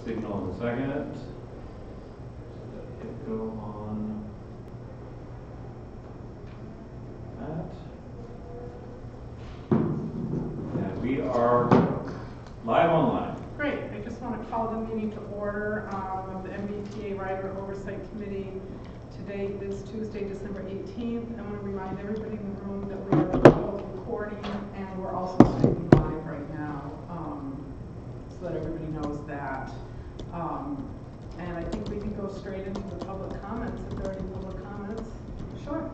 signal in a second. Hit go on that. And we are live online. Great. I just want to call the meeting to order of the MBTA Rider Oversight Committee. Today is Tuesday, December 18th. I want to remind everybody in the room that we are both recording and we're also streaming live right now, so that everybody knows that. And I think we can go straight into the public comments if there are any public comments. Sure.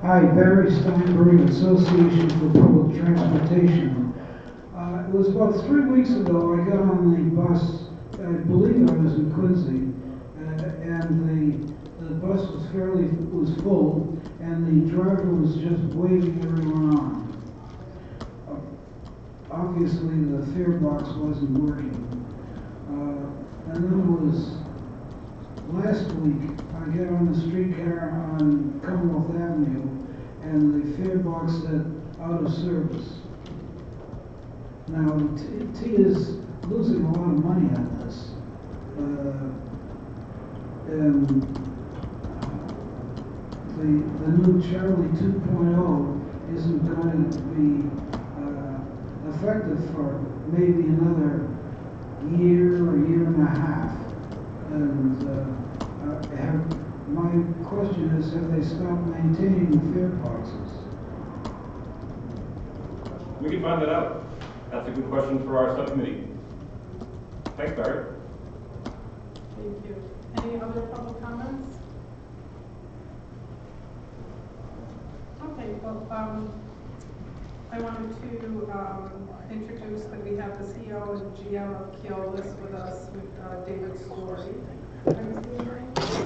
Hi, Barry Steinberg, Association for Public Transportation. It was about 3 weeks ago I got on the bus, I believe I was in Quincy, and the bus was full, and the driver was just waving everyone on. Obviously the fare box wasn't working. And then it was last week, I get on the streetcar on Commonwealth Avenue, and the fare box said out of service. Now, T is losing a lot of money on this. And the new Charlie 2.0 isn't going to be effective for maybe another year or year and a half. And my question is, have they stopped maintaining the fare boxes? We can find that out. That's a good question for our subcommittee. Thanks, Barry. Thank you. Any other public comments? Okay, well, I wanted to introduce that we have the CEO and GM of Keolis with us, with David Story.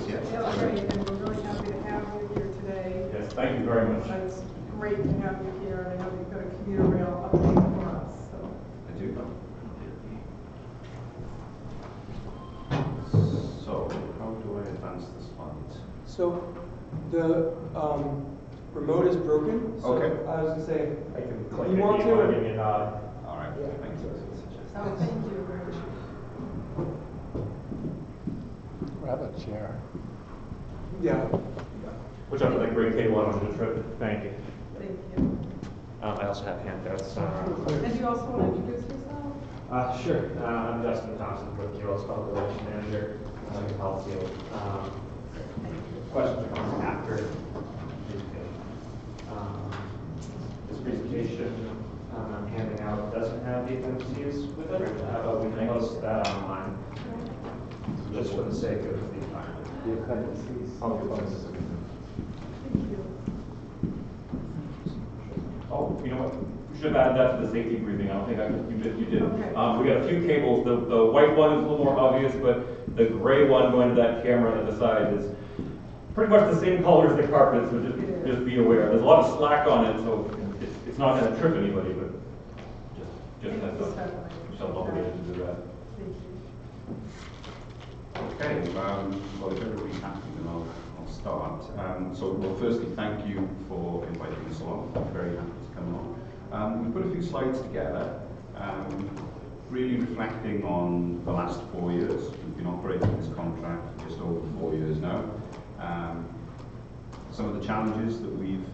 Yes. Yeah, great, and we're really happy to have you here today. Yes, thank you very much. It's great to have you here, and I know you've got a commuter rail update for us. So. I do. So, how do I advance the slides? So, the remote is broken. So Okay. I was going to say, I can click you it. want You want to to? give me a nod? All right, Yeah. thank you. Oh, thank you very much. Grab a chair. Yeah. Whichever, that great cable on the trip. Thank you. Thank you. I also have handouts. And do you also want to introduce yourself? Sure. I'm Justin Thompson, with Keolis Public Relations Manager. I can help you. Questions or comments after the presentation. This presentation I'm handing out doesn't have the appendices with it, but we can post that online just for the sake of the time. The appendices. Thank you. Oh, you know what? We should have added that to the safety briefing. I don't think you did. Okay. We got a few cables. The white one is a little more obvious, but the gray one going to that camera at the side is pretty much the same color as the carpet, so just be aware. There's a lot of slack on it, so it's not going to trip anybody, but just heads up. Michelle's obligated to do that. Thank you. Okay, well, if everybody's happy, then I'll start. Well, firstly, thank you for inviting us along. I'm very happy to come along. We've put a few slides together, really reflecting on the last 4 years. We've been operating this contract for just over 4 years now. Some of the challenges that we've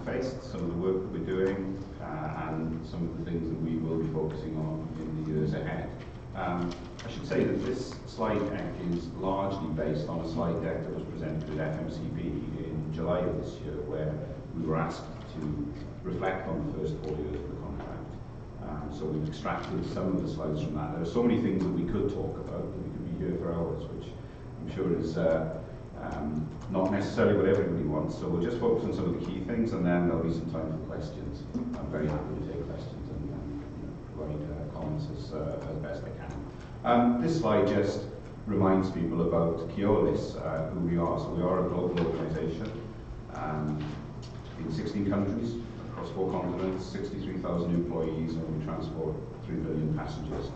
faced, some of the work that we're doing, and some of the things that we will be focusing on in the years ahead. I should say that this slide deck is largely based on a slide deck that was presented at FMCB in July of this year, where we were asked to reflect on the first 4 years of the contract. So we've extracted some of the slides from that. There are so many things that we could talk about, that we could be here for hours, which I'm sure is not necessarily what everybody wants. So we'll just focus on some of the key things, and then there'll be some time for questions. I'm very happy to take questions and provide comments as best I can. This slide just reminds people about Keolis, who we are. So we are a global organisation in 16 countries, across 4 continents, 63,000 employees, and we transport 3 billion passengers.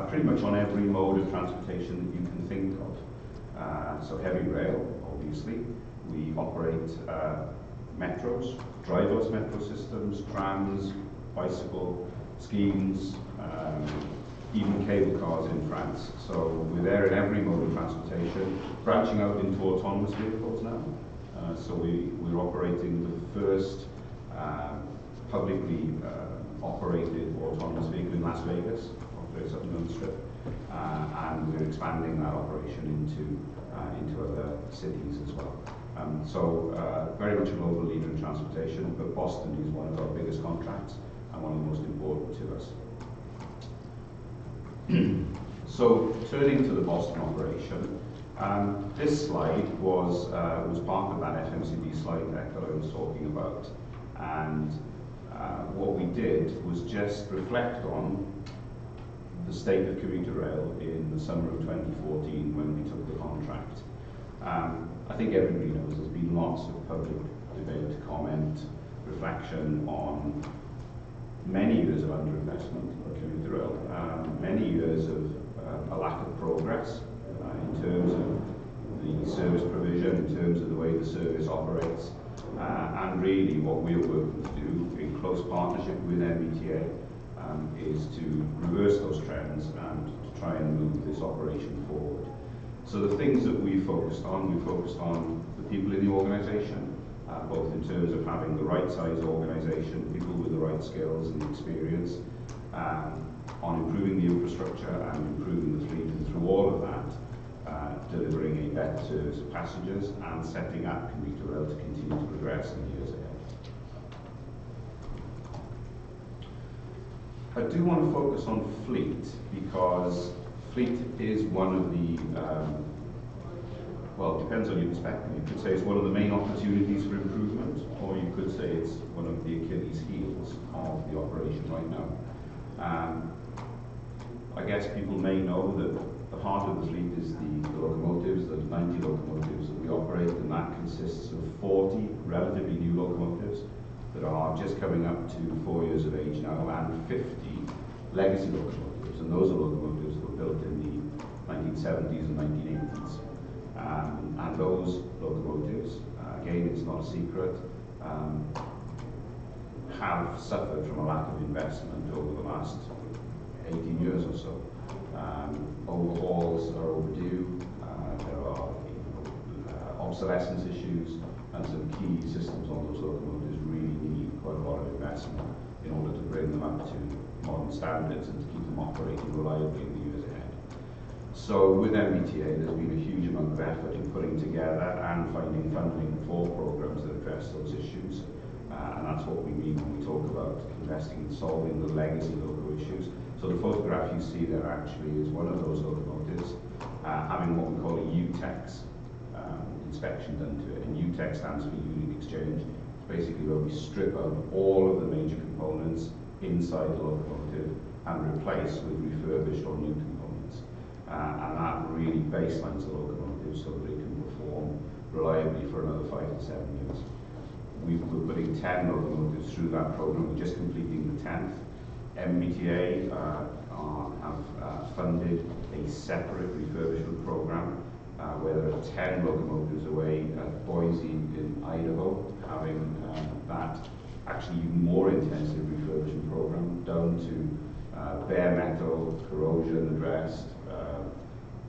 Pretty much on every mode of transportation that you can think of. So heavy rail, obviously. We operate metros, driverless metro systems, trams, bicycle schemes, even cable cars in France. So we're there in every mode of transportation, branching out into autonomous vehicles now. So we're operating the first publicly operated autonomous vehicle in Las Vegas, operates up and down the strip, and we're expanding that operation into other cities as well. Very much a global leader in transportation, but Boston is one of our biggest contracts and one of the most important to us. So turning to the Boston operation, this slide was part of that FMCB slide deck that I was talking about, and what we did was just reflect on the state of commuter rail in the summer of 2014 when we took the contract. I think everybody knows there's been lots of public debate, comment, reflection on many years of underinvestment in commuter rail, many years of a lack of progress in terms of the service provision, in terms of the way the service operates, and really what we're working to do in close partnership with MBTA is to reverse those trends and to try and move this operation forward. So the things that we focused on the people in the organisation, both in terms of having the right size organisation, people with the right skills and experience, on improving the infrastructure and improving the fleet, and through all of that, delivering a better service to passengers and setting up commuter rail to continue to progress in the years ahead. I do want to focus on fleet because fleet is one of the, well, it depends on your perspective. You could say it's one of the main opportunities for improvement, or you could say it's one of the Achilles heels of the operation right now. I guess people may know that the heart of the fleet is the locomotives, the 90 locomotives that we operate, and that consists of 40 relatively new locomotives that are just coming up to 4 years of age now, and 50 legacy locomotives, and those are locomotives that were built in the 1970s and 1980s. And those locomotives, again, it's not a secret, have suffered from a lack of investment over the last 18 years or so. Overhauls are overdue, there are obsolescence issues, and some key systems on those locomotives really need quite a lot of investment in order to bring them up to modern standards and to keep them operating reliably in the years ahead. So with MBTA, there's been a huge amount of effort in putting together and finding funding for programs that address those issues. And that's what we mean when we talk about investing in solving the legacy loco issues. So the photograph you see there actually is one of those locomotives having what we call a UTEX inspection done to it. And UTEX stands for Unique Exchange. It's basically where we strip out all of the major components inside the locomotive and replace with refurbished or new components. And that really baselines the locomotive so that it can perform reliably for another 5 to 7 years. We're putting 10 locomotives through that program. We're just completing the 10th. MBTA have funded a separate refurbishment program where there are 10 locomotives away at Boise in Idaho, having that actually even more intensive refurbishment program down to bare metal, corrosion addressed,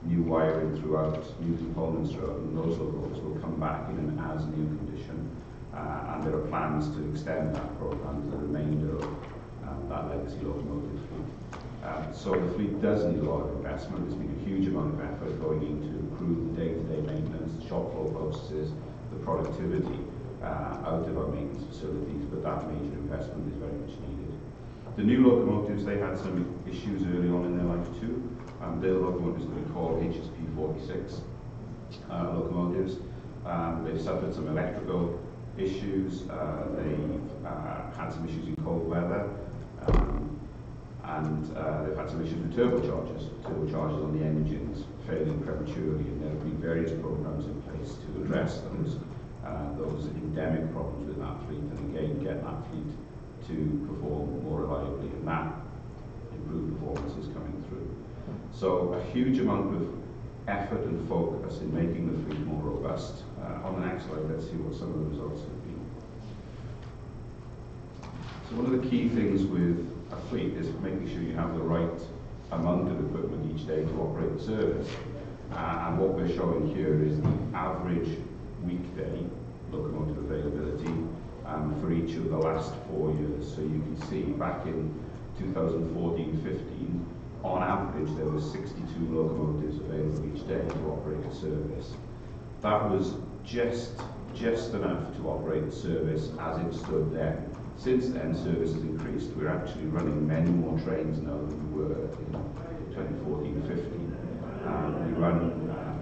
new wiring throughout, new components throughout, and those locomotives will come back in an as-new condition. And there are plans to extend that program to the remainder of that legacy locomotive fleet. So the fleet does need a lot of investment. There's been a huge amount of effort going into improve the day-to-day maintenance, the shop floor processes, the productivity out of our maintenance facilities, but that major investment is very much needed. The new locomotives, they had some issues early on in their life too. They're the locomotives that we call HSP 46 locomotives. They've suffered some electrical issues, they've had some issues in cold weather, and they've had some issues with turbochargers on the engines failing prematurely, and there have been various programs in place to address those endemic problems with that fleet, and again get that fleet to perform more reliably, and that improved performance is coming through. So a huge amount of effort and focus in making the fleet more robust. On the next slide, let's see what some of the results have been. So one of the key things with a fleet is making sure you have the right amount of equipment each day to operate the service. And what we're showing here is the average weekday locomotive availability for each of the last 4 years. So you can see back in 2014-15, on average there were 62 locomotives available each day to operate the service. That was just enough to operate the service as it stood then. Since then, service has increased. We're actually running many more trains now than we were in 2014-15. We run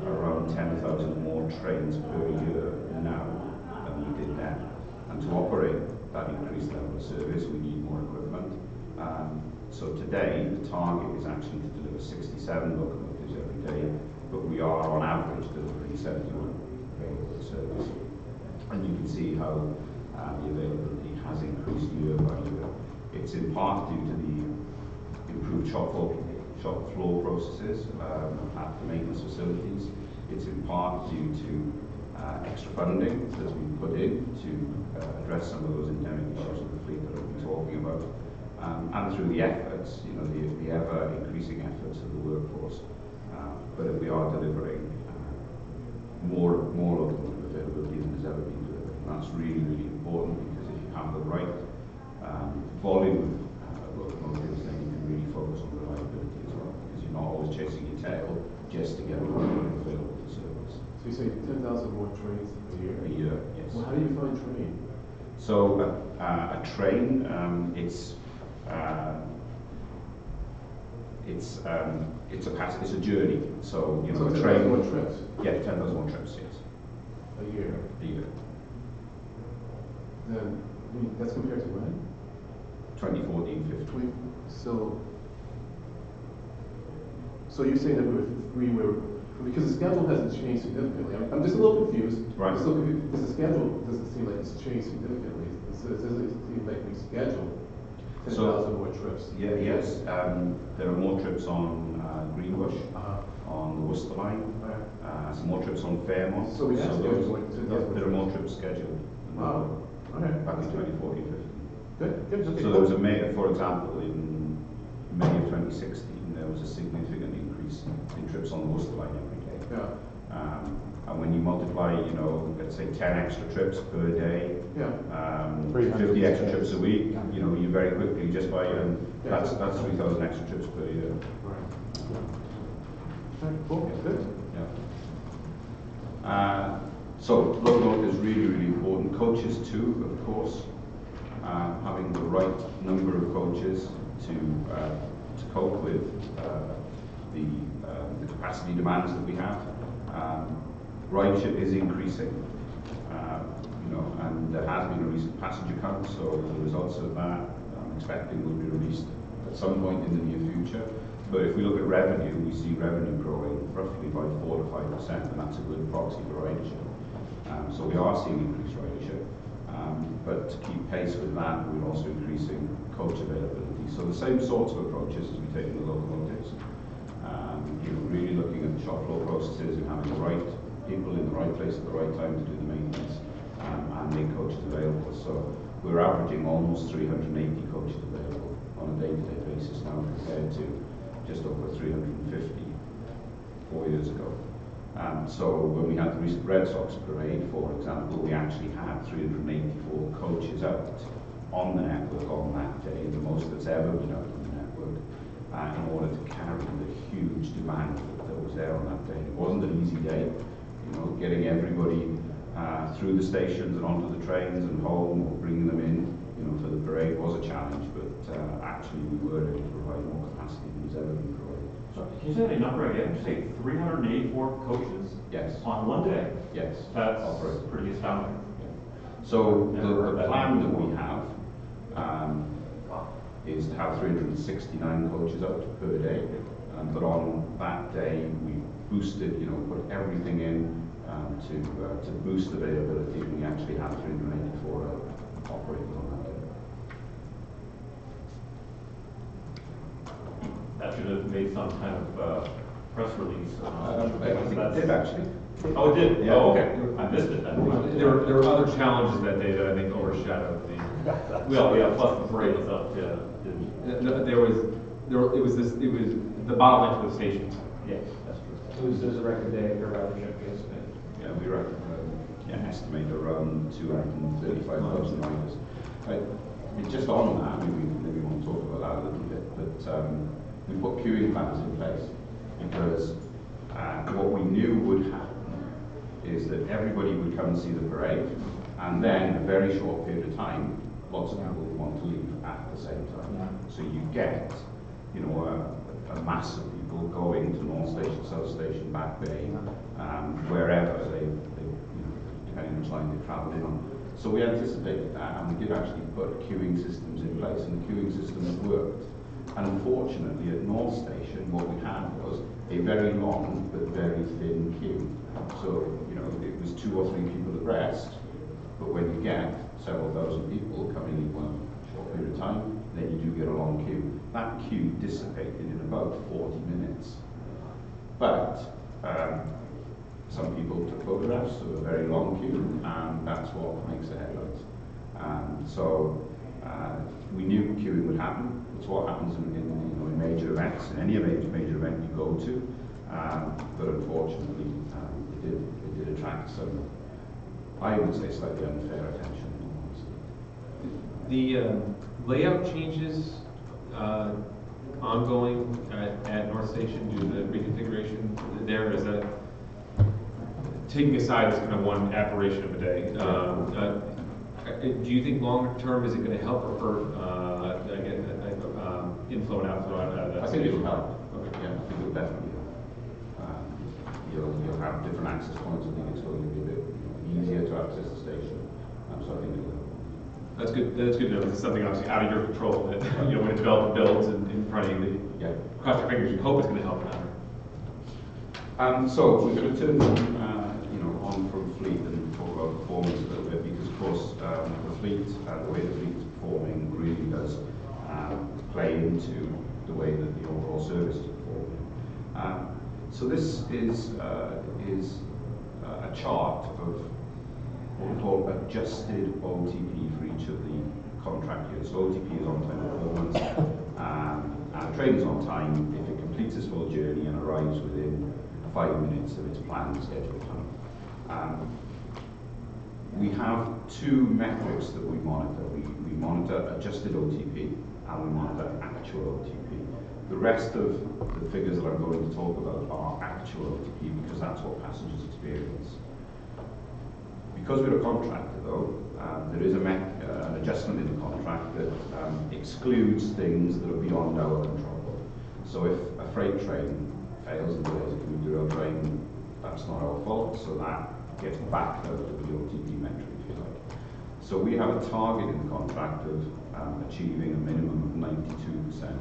around 10,000 more trains per year now than we did then. And to operate that increased level of service, we need more equipment. So today, the target is actually to deliver 67 locomotives every day, but we are on average delivering 71 available service. And you can see how the availability has increased year by year. It's in part due to the improved shop floor processes at the maintenance facilities. It's in part due to extra funding that's been put in to address some of those endemic issues of the fleet that I've been talking about. And through the efforts, you know, the ever increasing efforts of the workforce. But we are delivering more locomotive availability than has ever been delivered. And that's really, really important, because if you have the right volume of locomotives, then you can really focus on reliability as well, because you're not always chasing your tail just to get a locomotive available for service. So you say 10,000 more trains a year? A year, yes. Well, how do you define train? So a train, it's a journey. So you know, so a train. 10,000 more trips? Yeah, 10,000 more trips, yes. A year? A year. Then, I mean, that's compared to when? 2014-15. So you're saying that we were, because the schedule hasn't changed significantly. I'm just a little confused. Right. I'm still confused, because the schedule doesn't seem like it's changed significantly. It doesn't seem like we scheduled 10,000 more trips. Yeah, yes. There are more trips on Greenbush, on the Worcester line. Some more trips on Fairmont. So we have scheduled like 10,000 there are more trips scheduled. Wow. Okay. Back in 2014-15. Good. Okay. So there was a May, for example, in May of 2016, there was a significant increase in trips on the Worcester line every day. Yeah. And when you multiply, you know, let's say 10 extra trips per day, Yeah. 50 extra trips a week, you know, you very quickly just by, Yeah. that's 3,000 extra trips per year. Right. Okay, cool. Good. Yeah. So locomotive is really, really important. Coaches too, of course. Having the right number of coaches to cope with the capacity demands that we have. Ridership is increasing, you know, and there has been a recent passenger count, so the results of that I'm expecting will be released at some point in the near future. But if we look at revenue, we see revenue growing roughly by 4 to 5%, and that's a good proxy for ridership. So we are seeing increased ridership. But to keep pace with that, we're also increasing coach availability. So the same sorts of approaches as we take in the locomotives. You know, really looking at the shop floor processes and having the right people in the right place at the right time to do the maintenance and make coaches available. So we're averaging almost 380 coaches available on a day-to-day basis now, compared to just over 350 4 years ago. So when we had the recent Red Sox parade, for example, we actually had 384 coaches out on the network on that day, the most that's ever been out on the network, in order to carry the huge demand that was there on that day. It wasn't an easy day, you know, getting everybody through the stations and onto the trains and home, or bringing them in, you know, for the parade was a challenge, but actually we were able to provide more capacity than was ever been provided. So can you say the number again? Did you say 384 coaches? Yes. On one day? Yes. That's Operating. pretty astounding. Yeah. So the plan that we have is to have 369 coaches out per day. But on that day, we boosted, you know, put everything in to boost availability, and we actually had 384 operating on that day. That should have made some kind of press release. I think it did actually. Oh, it did? Yeah. Oh, okay, I missed it then. There were other challenges that day that I think overshadowed the. Well, yeah, plus the parade stuff, yeah. It was the bottleneck for the stations. Yeah, that's true. There's a record day at your ridership yesterday. Yeah, we reckon, estimate around 235,000 riders. Just on that, maybe we want to talk about that a little bit, but we put queuing plans in place because what we knew would happen is that everybody would come and see the parade, and then a very short period of time, lots of people would want to leave at the same time. So you get, a mass of people going to North Station, South Station, Back Bay, wherever they depending on which line they travelled in on. So we anticipated that, and we did actually put queuing systems in place, and the queuing systems worked. And unfortunately, at North Station, what we had was a very long but very thin queue. So, it was 2 or 3 people abreast, but when you get several thousand people coming in one short period of time, then you do get a long queue. That queue dissipated in about 40 minutes. But some people took photographs of a very long queue, and that's what makes the headlines. So we knew queuing would happen. It's what happens in major events, in any major event you go to. But unfortunately, it did attract some, I would say, slightly unfair attention. The layout changes ongoing at North Station due to the reconfiguration there, is that taking aside this kind of one aberration of a day, do you think longer term is it going to help or inflow and outflow out of that? I think it will help. Okay. Yeah, I think it will definitely help. You'll have different access points. I think it's going to be a bit easier to access the station. So I think it will help. That's good. That's good to know. This is something obviously out of your control. That when a developer builds in front of you, cross your fingers. You hope it's going to help out. So we're going to turn on from fleet and talk about performance a little bit, because of course the fleet, the way the fleet is performing really does play into the way that the overall service is performing. So this is a chart of what we call adjusted OTP for each of the contract years. So OTP is on-time performance, and a train is on time if it completes its full journey and arrives within 5 minutes of its planned scheduled time. We have 2 metrics that we monitor. We monitor adjusted OTP and we monitor actual OTP. The rest of the figures that I'm going to talk about are actual OTP because that's what passengers experience. Because we're a contractor though, there is an adjustment in the contract that excludes things that are beyond our control. So if a freight train fails and delays a commuter rail train, that's not our fault, so that gets backed out of the OTP metric, if you like. So we have a target in the contract of achieving a minimum of 92%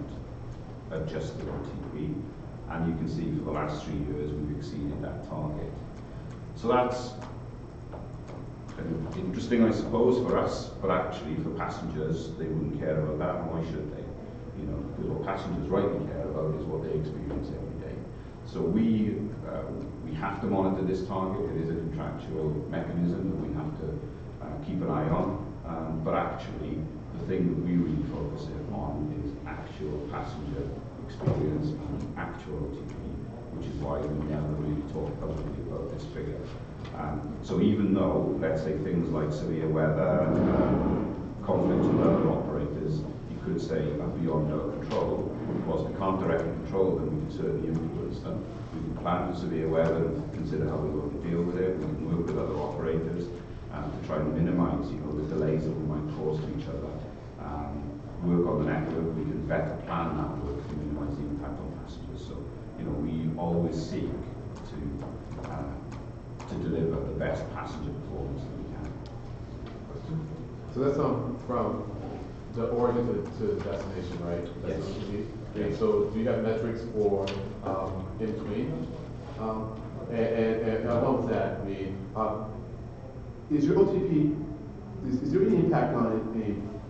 adjusted OTP, and you can see for the last 3 years we've exceeded that target. So that's kind of interesting, I suppose, for us, but actually for passengers, they wouldn't care about that, and why should they? Because what passengers rightly care about is what they experience every day. So we have to monitor this target. It is a contractual mechanism that we have to keep an eye on, but actually the thing that we really focus on is actual passenger experience and actual OTP, which is why we never really talk publicly about this figure. So even though, let's say, things like severe weather, conflicts with other operators, you could say are beyond our control. Whilst we can't directly control them, we can certainly influence them. We can plan for severe weather and consider how we're going to deal with it. We can work with other operators to try and minimise, the delays that we might cause to each other. Work on the network. We can better plan that work to minimise the impact on passengers. So, we always seek to deliver the best passenger performance that we can. So that's from the origin to the destination, right? That's Yes. OTP. Okay, so do you have metrics for in between? And along with that, is your OTP, is there any impact on it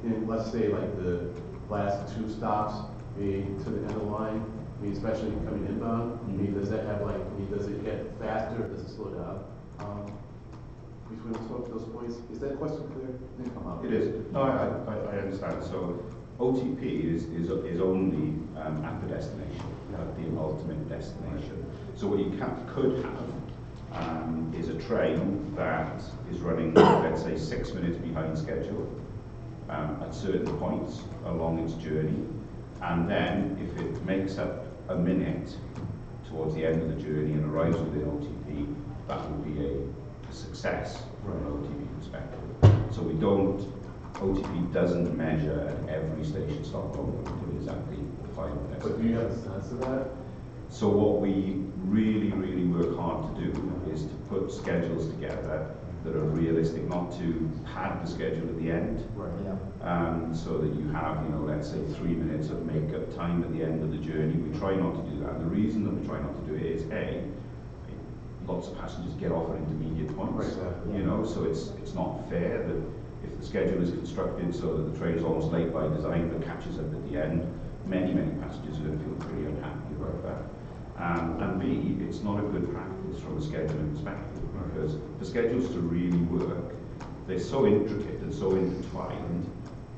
in let's say like the last 2 stops to the end of the line? I mean, especially coming inbound, I mean, does that have like, I mean, does it get faster, or does it slow down? Between those points, is that question clear? It didn't come out. It is. No, I understand. So OTP is only at the destination, at the ultimate destination. So what you could have is a train that is running, let's say, 6 minutes behind schedule at certain points along its journey, and then if it makes up a minute towards the end of the journey and arrives within OTP, that would be a success from an OTP perspective. So OTP doesn't measure at every station stop along until it's at the final destination. But do you have a sense of that? So what we really, really work hard to do is to put schedules together that are realistic, not to pad the schedule at the end. Right. So that you have, let's say 3 minutes of make-up time at the end of the journey. We try not to do that. And the reason that we try not to do it is lots of passengers get off at intermediate points. Right. So it's not fair that if the schedule is constructed so that the train is almost late by design but catches up at the end, many passengers are going to feel pretty unhappy about that. And B, it's not a good practice from a scheduling perspective, because for schedules to really work, they're so intricate and so intertwined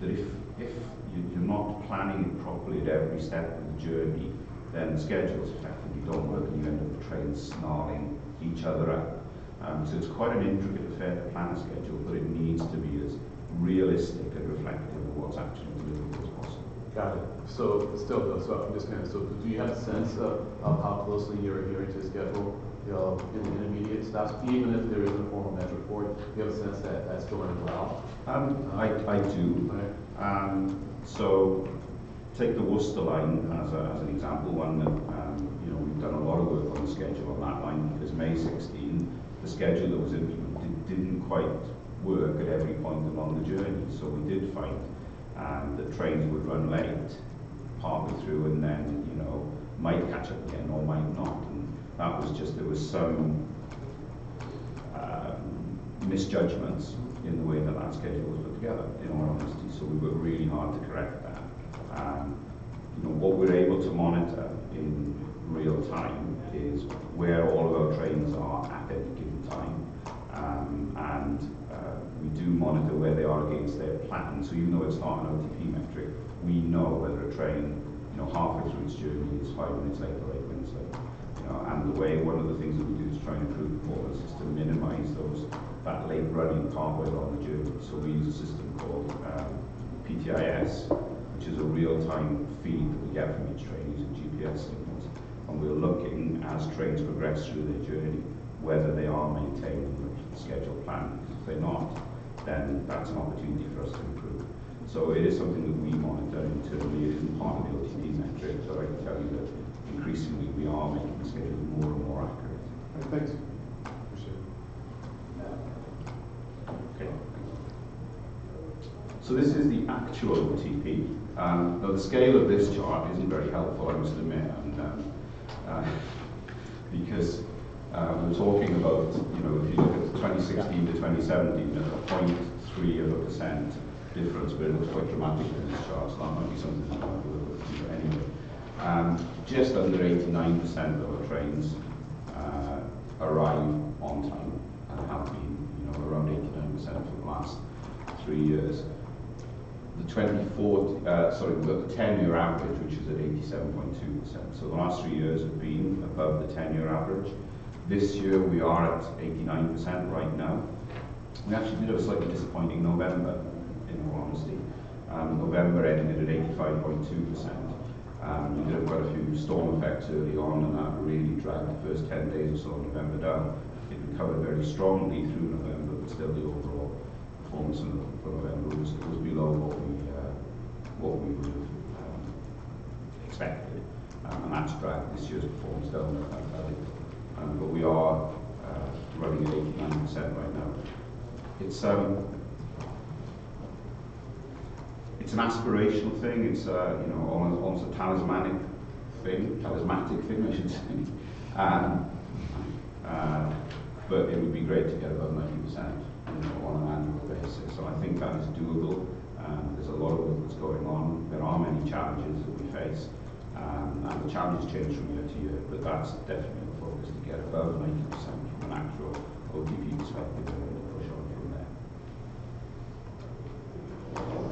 that if you're not planning it properly at every step of the journey, then the schedules effectively don't work and you end up the trains snarling each other out. So it's quite an intricate affair to plan a schedule, but it needs to be as realistic and reflective of what's actually deliverable as possible. Got it. So still though, so I'm just kind of, so do you have a sense of how closely you're adhering to the schedule, in the intermediate stops, even if there isn't a formal metric for it? Do you have a sense that that's going well? I do. Right. So take the Worcester line as an example, one that we've done a lot of work on the schedule on that line, because May 16, the schedule that was implemented didn't quite work at every point along the journey. So we did find that trains would run late partway through and then, might catch up again or might not. And that was just, there was some misjudgments in the way that schedule was put together, in all honesty. So we worked really hard to correct that. What we're able to monitor in real time is where all of our trains are at any given time. We do monitor where they are against their plan. So even though it's not an OTP metric, we know whether a train, halfway through its journey is 5 minutes late or 8 minutes late. And one of the things that we do to try and improve performance is to minimize that late running partway along the journey. So we use a system called PTIS, which is a real-time feed that we get from each train using GPS signals. And we're looking, as trains progress through their journey, whether they are maintaining the scheduled plan. Because if they're not, then that's an opportunity for us to improve. So it is something that we monitor internally. It isn't part of the OTP metric, but I can tell you that increasingly we are making the schedule more and more accurate. Thanks. Appreciate it. Okay. So this is the actual OTP. Now the scale of this chart isn't very helpful, I must admit, because we're talking about, if you look at 2016 to 2017, a 0.3% difference, but it looks quite dramatic in this chart, so that might be something that might be able to do anyway. Just under 89% of our trains arrive on time and have been, around 89% for the last 3 years. The 10-year average, which is at 87.2%. So the last 3 years have been above the 10-year average. This year we are at 89% right now. We actually did have a slightly disappointing November, in all honesty. November ended at 85.2%. We did have quite a few storm effects early on, and that really dragged the first 10 days or so of November down. It recovered very strongly through November, but still the overall performance for November was below what we would have expected, and that's dragged this year's performance down a little. But we are running at 89% right now. It's an aspirational thing. It's almost a talismanic thing, I should say. But it would be great to get above 90% on an annual basis. So I think that is doable. There's a lot of work that's going on. There are many challenges that we face. And the challenges change from year to year, but that's definitely the focus, to get above 90% from an actual OTP perspective and then push on from there.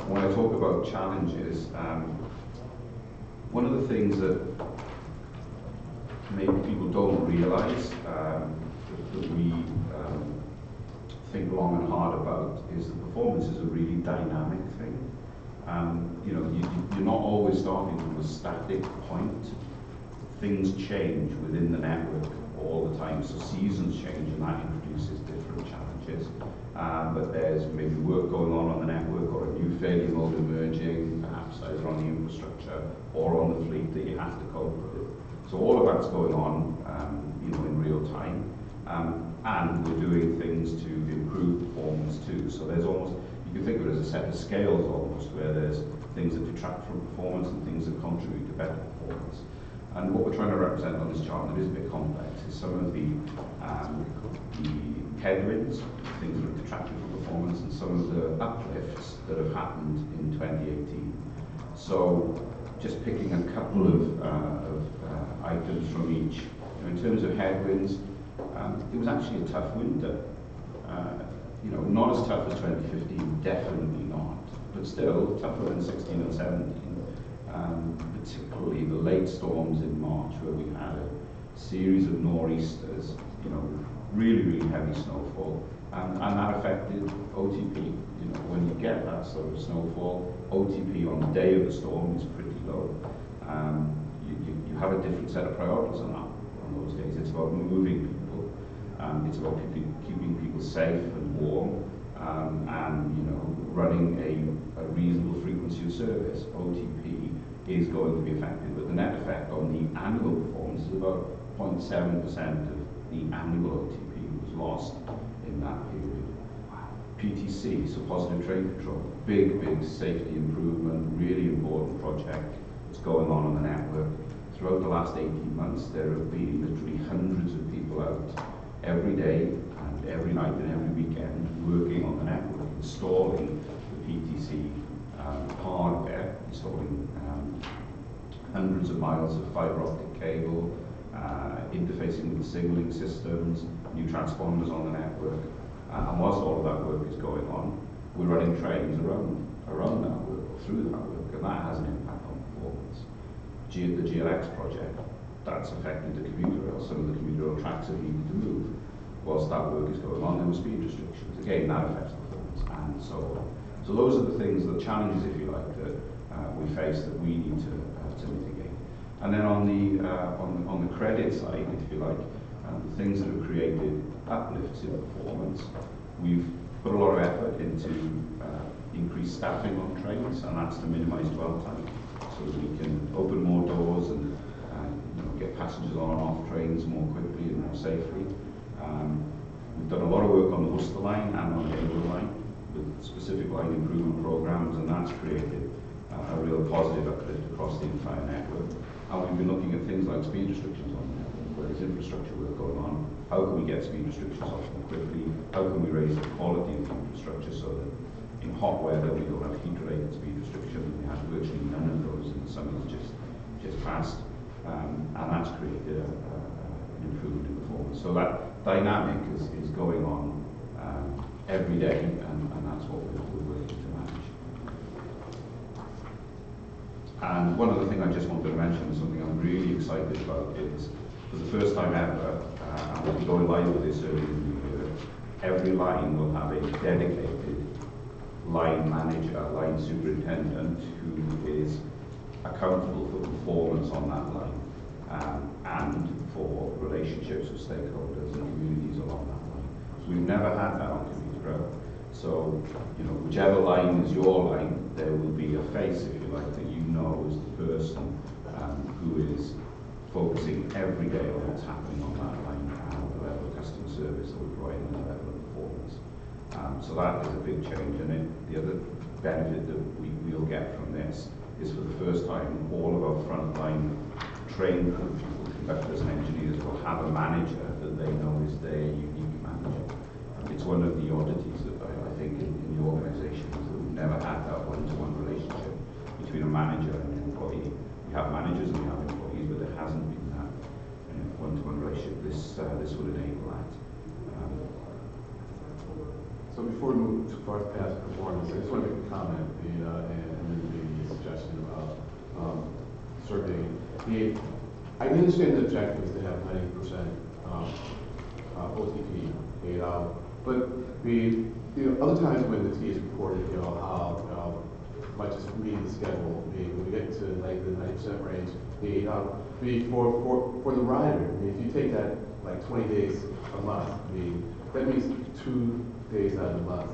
When I talk about challenges, one of the things that maybe people don't realise that we think long and hard about is that performance is a really dynamic thing. You know, you're not always starting from a static point. Things change within the network all the time, so seasons change, and that introduces different challenges. But there's maybe work going on the network, or a new failure mode emerging, perhaps either on the infrastructure or on the fleet that you have to cope with. So all of that's going on, you know, in real time. And we're doing things to improve performance too. So there's almost, you can think of it as a set of scales almost, where there's things that detract from performance and things that contribute to better performance. And what we're trying to represent on this chart, that is a bit complex, is some of the headwinds, things that have detracted from performance, and some of the uplifts that have happened in 2018. So just picking a couple of items from each. You know, in terms of headwinds, it was actually a tough winter. You know, not as tough as 2015, definitely not, but still tougher than 16 and 17. Particularly the late storms in March, where we had a series of nor'easters, you know, really heavy snowfall, and that affected OTP. You know, when you get that sort of snowfall, OTP on the day of the storm is pretty low. You have a different set of priorities on those days. It's about moving people, it's about keeping people safe and warm, and you know, running a reasonable frequency of service. OTP is going to be affected, but the net effect on the annual performance is about 0.7% of the annual OTP was lost in that period. PTC, so positive train control, big safety improvement, really important project that's going on the network. Throughout the last 18 months, there have been literally hundreds of people out every day and every night and every weekend working on the network, installing the PTC hardware, installing hundreds of miles of fibre optic cable, interfacing with the signalling systems, new transponders on the network. And whilst all of that work is going on, we're running trains around that work, or through that work, and that has an impact on performance. The GLX project, that's affected the commuter rail. Some of the commuter rail tracks have needed to move. Whilst that work is going on, there were speed restrictions. Again, that affects performance, and so on. So those are the things, the challenges, if you like, that we face that we need to mitigate. And then on the credit side, if you like, the things that have created uplifts in performance, we've put a lot of effort into increased staffing on trains, and that's to minimise dwell time, so that we can open more doors and you know, get passengers on and off trains more quickly and more safely. We've done a lot of work on the Worcester line and on the Edinburgh line with specific line improvement programs, and that's created a real positive uplift across the entire network. And we've been looking at things like speed restrictions on the network, where there's infrastructure work going on. How can we get speed restrictions off more quickly? How can we raise the quality of the infrastructure so that in hot weather we don't have heat-related speed restrictions? We have virtually none of those in the summers just past, and that's created an improvement in performance. So that dynamic is going on every day, and that's what we're working to manage. And one other thing I just wanted to mention, is something I'm really excited about, is for the first time ever, and we'll be going live with this early in the year, every line will have a dedicated line manager, line superintendent, who is accountable for performance on that line, and for relationships with stakeholders and communities along that line. So we've never had that on commuter rail. So, you know, whichever line is your line, there will be a face, if you like, that you know is the person who is focusing every day on what's happening on that line, and the level of customer service that we're providing, and the level of performance. So that is a big change, and the other benefit that we'll get from this is, for the first time, all of our frontline trained people, conductors and engineers, will have a manager that they know is their unique manager. It's one of the oddities that I think in the organisation, is that we've never had that one-to-one relationship between a manager and an employee. We we have managers and we have employees, but there hasn't been that one-to-one relationship. This will enable that. So before we move too far past performance, I just want to make a comment and then maybe a suggestion about surveying. I understand the objective is to have 90% OTP paid out, but other times when the T is reported, how much is reading the schedule, when we get to like the 90% range, for the rider, if you take that like 20 days a month, that means 2 days out of the month,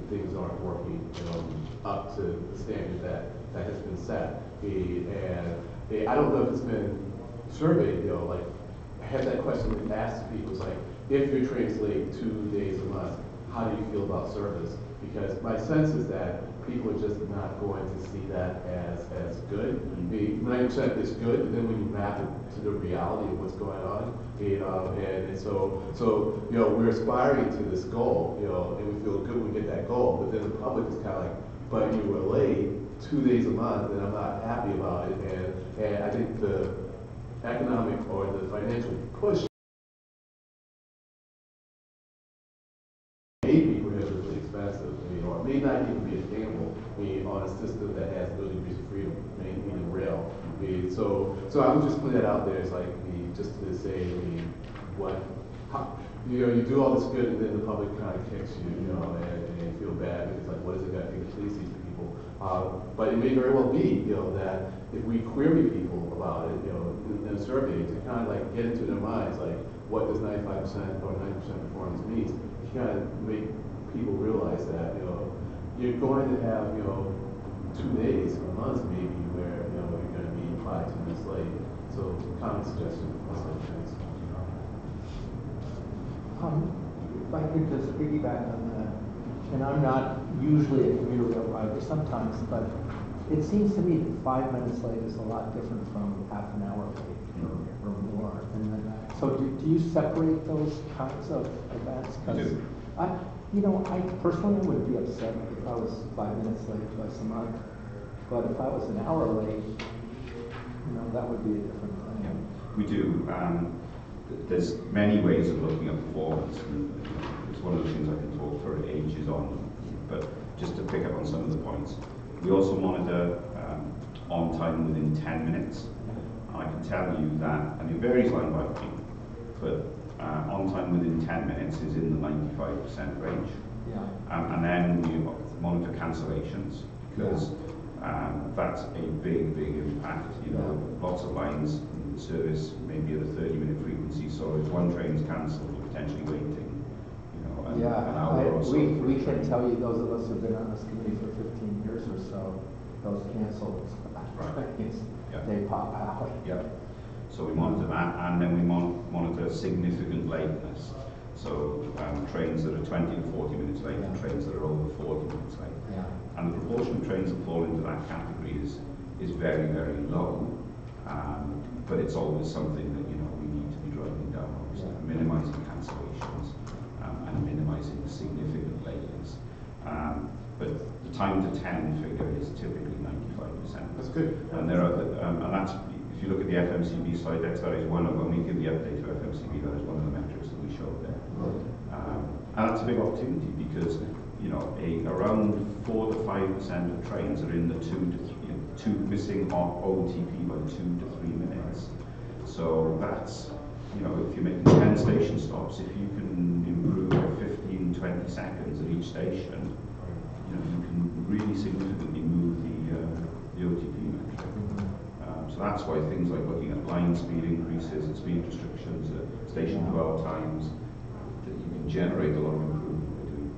things aren't working up to the standard that has been set. And I don't know if it's been surveyed, like, has that question been asked to people? It's like, if you're trains late 2 days a month, how do you feel about service? Because my sense is that people are just not going to see that as good. 90% is good, and then when you map it to the reality of what's going on, and so we're aspiring to this goal, and we feel good when we get that goal, but then the public is kind of like, but you were late 2 days a month, and I'm not happy about it, and I think the economic or the financial push may be prohibitively expensive, or may not even be attainable on a system that has no degrees of freedom, meaning rail. So I would just put that out there as like just to say, you do all this good and then the public kind of kicks you, and you feel bad because like, what is it got to do to please these people? But it may very well be, that if we query people about it, in a survey to kind of like get into their minds, like what does 95% or 90% performance means, you kind of make people realize that, you're going to have, 2 days, a month maybe, where, you're going to be 5 minutes late. So, common suggestion for myself, thanks. If I could just piggyback on that, and I'm not usually a commuter rail rider sometimes, but it seems to me that 5 minutes late is a lot different from half an hour late or more. And then, so do you separate those kinds of events? I do. I personally wouldn't be upset if I was 5 minutes late twice a month, but if I was an hour late, that would be a different thing. Yeah, we do. There's many ways of looking at performance, and it's one of the things I can talk for ages on. But just to pick up on some of the points, we also monitor on time within 10 minutes. And I can tell you that, and it varies line by line, but on time within 10 minutes is in the 95% range. Yeah. And then we monitor cancellations, because that's a big impact. Lots of lines in the service maybe at a 30-minute frequency, so if one train is cancelled, we're potentially waiting, an hour or so. We can tell you, those of us who've been on this committee for 15 years or so, those canceled trains, they pop out. Yeah. So we monitor that, and then we monitor significant lateness. So trains that are 20 to 40 minutes late, and trains that are over 40 minutes late. Yeah. And the proportion of trains that fall into that category is very, very low. But it's always something that we need to be driving down, obviously, minimizing cancellations and minimizing the significant lateness. But the time to 10 figure is typically 95%. That's good. And there are, and that's, if you look at the FMCB slide decks, that is one of, when we give the update to FMCB, that is one of the metrics that we show there. And that's a big opportunity because, around 4 to 5% of trains are in the two missing OTP by 2 to 3 minutes. So that's, if you're making 10 station stops, if you can improve 15, 20 seconds at each station, you can really significantly move the OTP metric. So that's why things like looking at line speed increases and speed restrictions, station dwell times, that you can generate a lot of improvement by doing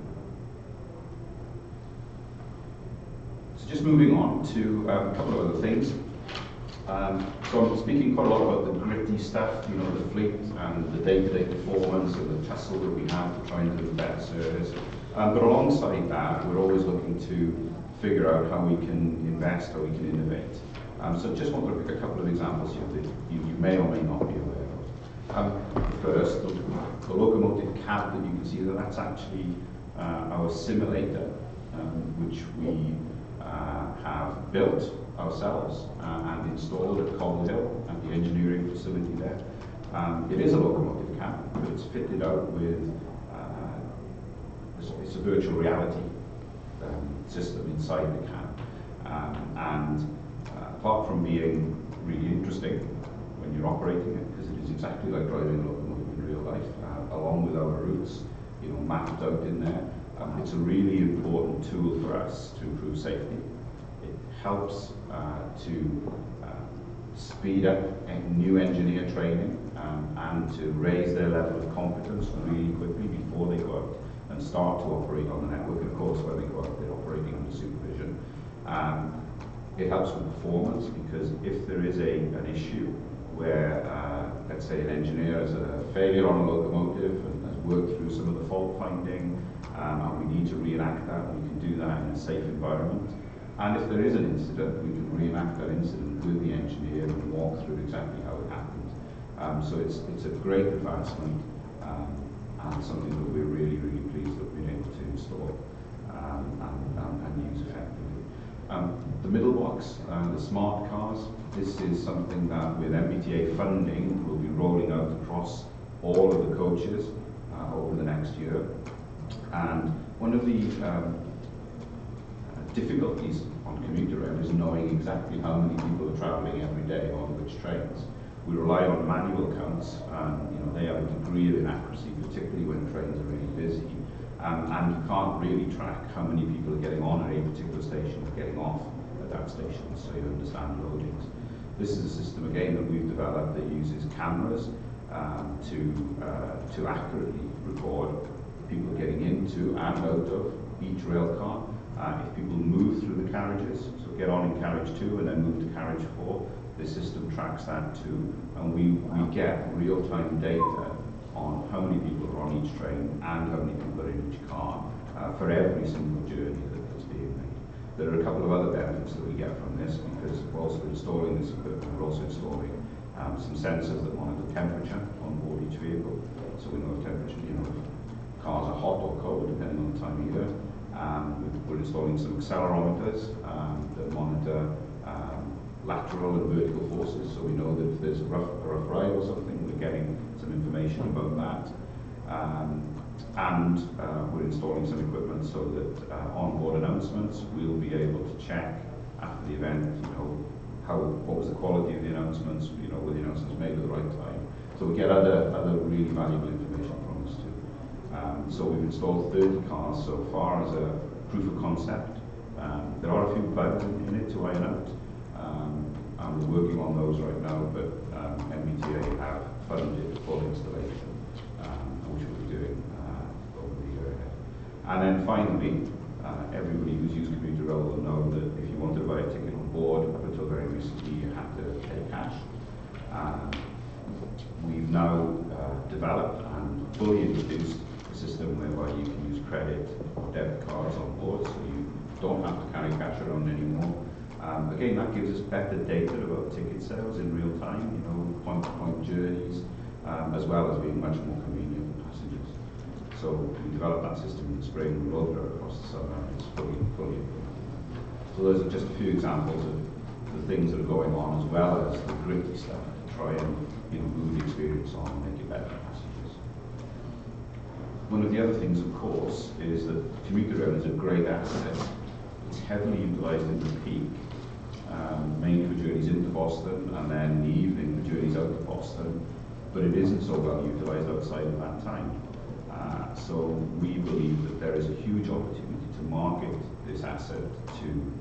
that. So just moving on to a couple of other things. So I'm speaking quite a lot about the gritty stuff, the fleet and the day-to-day performance and the tussle that we have to try and deliver better service. But alongside that, we're always looking to figure out how we can invest, how we can innovate. So just want to pick a couple of examples here that you may or may not be aware of. First, the locomotive cab that you can see, that's actually our simulator, which we have built ourselves and installed at Cobble Hill at the engineering facility there. It is a locomotive cab, but it's fitted out with it's a virtual reality system inside the cab. Apart from being really interesting when you're operating it, because it is exactly like driving a locomotive in real life, along with our routes, mapped out in there. It's a really important tool for us to improve safety. It helps to speed up new engineer training and to raise their level of competence really quickly before they go out and start to operate on the network. And of course, when they go out, they're operating under supervision. It helps with performance, because if there is an issue where, let's say, an engineer has a failure on a locomotive and has worked through some of the fault finding, and we need to reenact that, we can do that in a safe environment. And if there is an incident, we can reenact that incident with the engineer and walk through exactly how it happened. So it's a great advancement, and something that we're really, really pleased that we're able to install and use effectively. The middle box, the smart cars, this is something that with MBTA funding we'll be rolling out across all of the coaches over the next year. And one of the difficulties on commuter rail is knowing exactly how many people are travelling every day on which trains. We rely on manual counts, and they have a degree of inaccuracy, particularly when trains are really busy. And you can't really track how many people are getting on at a particular station or getting off at that station, so you understand loadings. This is a system, again, that we've developed that uses cameras to accurately record people getting into and out of each rail car. If people move through the carriages, so get on in carriage 2 and then move to carriage 4, the system tracks that too, and we get real-time data on how many people are on each train and how many people are in each car for every single journey that's being made. There are a couple of other benefits that we get from this, because whilst we're installing this equipment, we're also installing some sensors that monitor temperature on board each vehicle. So we know if temperature, if cars are hot or cold depending on the time of year. We're installing some accelerometers that monitor lateral and vertical forces, so we know that if there's a rough ride or something, we're getting some information about that. We're installing some equipment so that on-board announcements, we'll be able to check after the event, what was the quality of the announcements, were the announcements made at the right time. So we get other really valuable information from this too. So we've installed 30 cars so far as a proof of concept. There are a few bugs in it to iron out. And we're working on those right now, but MBTA have funded full installation, which we'll be doing over the year ahead. And then finally, everybody who's used commuter rail will know that if you wanted to buy a ticket on board, up until very recently, you had to pay cash. We've now developed and fully introduced a system whereby you can use credit or debit cards on board, so you don't have to carry cash around anymore. Again, that gives us better data about ticket sales in real time, point-to-point journeys, as well as being much more convenient for passengers. So we developed that system in the spring, we rolled it out across the summer, and it's fully implemented. So those are just a few examples of the things that are going on, as well as the gritty stuff to try and move the experience on and make it better for passengers. One of the other things, of course, is that commuter rail is a great asset. It's heavily utilised in the peak, mainly for journeys into Boston, and then in the evening for journeys out to Boston, but it isn't so well utilised outside of that time. So we believe that there is a huge opportunity to market this asset to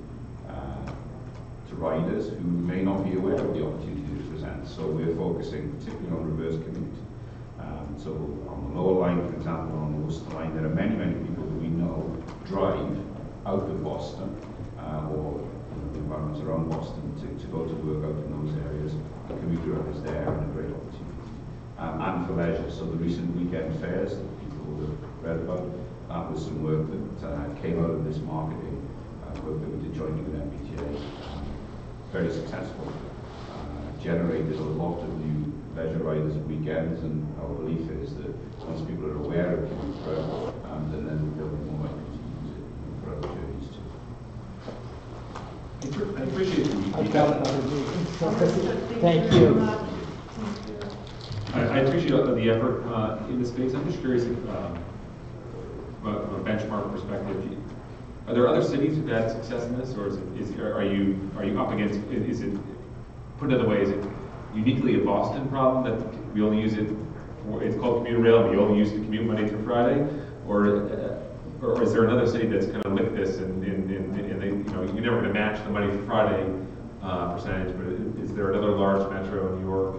riders who may not be aware of the opportunity it presents. So we're focusing particularly on reverse commute. So on the lower line, for example, on the Worcester line, there are many, many people who we know drive out of Boston or the environments around Boston to go to work out in those areas. Commuter rail is there and a great opportunity. And for leisure, so the recent weekend fairs that people have read about, that was some work that came out of this marketing work that we did jointly with MBTA. Very successful. Generated a lot of new leisure riders at weekends, and our belief is that once people are aware of commuter rail, then they'll be more likely to use it for other journeys too. I appreciate the I've got another meeting, so thank very you. much. Thank you. I appreciate the effort in this space. I'm just curious if, from a benchmark perspective, are there other cities who've had success in this, or are you up against? Is it, put another way, is it uniquely a Boston problem that we only use it for? It's called commuter rail. And we only use it to commute Monday through Friday, or is there another city that's kind of licked this and they, you're never going to match the Monday through Friday percentage? But is there another large metro, New York,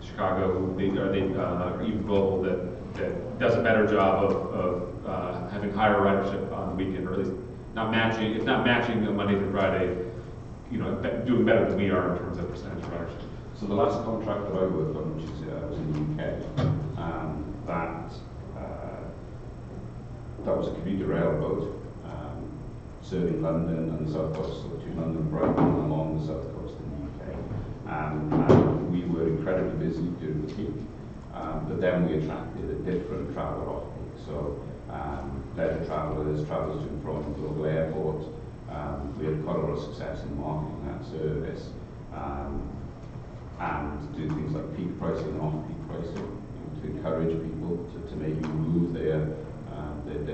Chicago, or even global that does a better job of having higher ridership on the weekend, or at least not matching, if not matching the Monday through Friday, doing better than we are in terms of percentage ridership? So the last contract that I worked on, which was in the UK, that was a commuter railroad serving London and the south coast, so between London and Brighton and along the south coast in the UK. And we were incredibly busy during the peak, but then we attracted a different travel off-peak. So leisure travellers, travellers to and from global airport. We had quite a lot of success in marketing that service, and do things like peak pricing and off-peak pricing to encourage people to maybe move their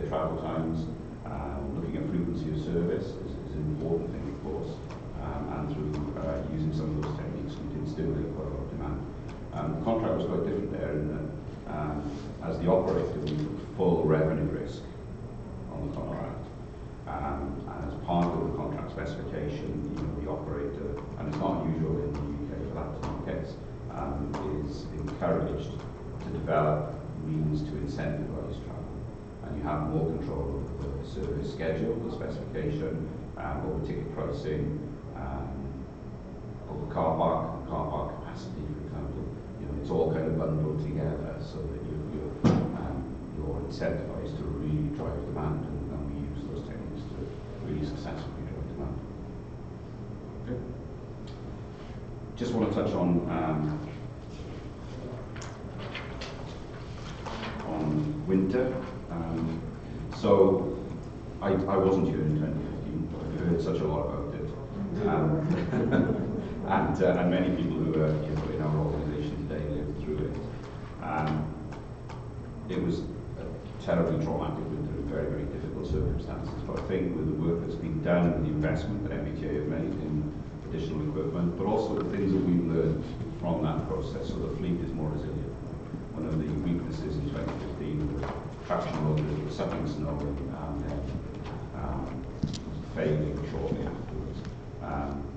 travel times. Looking at frequency of service is an important thing, of course, and through using some of those techniques, we did stimulate quite a lot of demand. The contract was quite different there in that, as the operator, we took full revenue risk on the contract. And as part of the contract specification, the operator, and it's not usual in the UK for that to be the case, is encouraged to develop means to incentivize travel. And you have more control over the service schedule, the specification, over ticket pricing, over car park capacity, for example. It's all kind of bundled together so that you're incentivized to really drive demand, and we use those techniques to really successfully drive demand. Okay. Just want to touch on winter. So I wasn't here in 2015, but I've heard such a lot about it. And many people who are in our organisation today lived through it. It was a terribly traumatic winter in very, very difficult circumstances. But I think with the work that's been done, with the investment that MBTA have made in additional equipment, but also the things that we've learned from that process, so the fleet is more resilient. One of the weaknesses in 2015 was traction motors were sucking snow and failing shortly afterwards.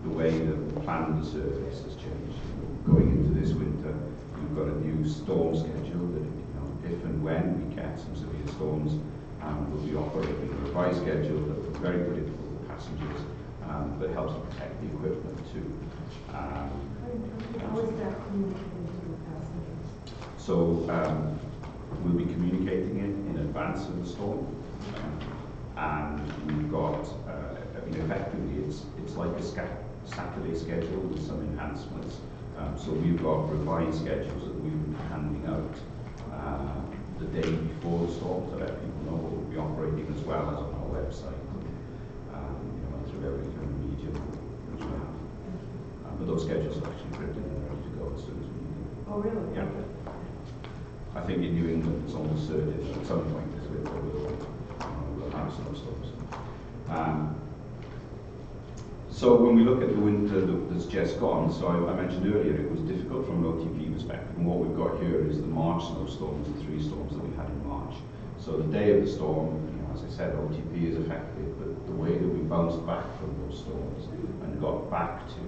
The way that we planned the service has changed. Going into this winter, we've got a new storm schedule that, if and when we get some severe storms, we'll be operating a revised schedule that was very predictable for passengers, but helps to protect the equipment too. How is that communicated to the passengers? So we'll be communicating it in advance of the storm, and we've got, effectively it's like a Saturday schedule with some enhancements. So we've got revised schedules that we've been handing out the day before the storm to let people know what we'll be operating, as well as on our website, and through every kind of medium that we have. But those schedules are actually printed and ready to go as soon as we need them. Oh, really? Yeah. I think in New England it's almost certain at some point this winter we'll have snowstorms. So when we look at the winter that's just gone, so I mentioned earlier it was difficult from an OTP perspective, and what we've got here is the March snowstorms, the 3 storms that we had in March. So the day of the storm, as I said, OTP is effective, but the way that we bounced back from those storms and got back to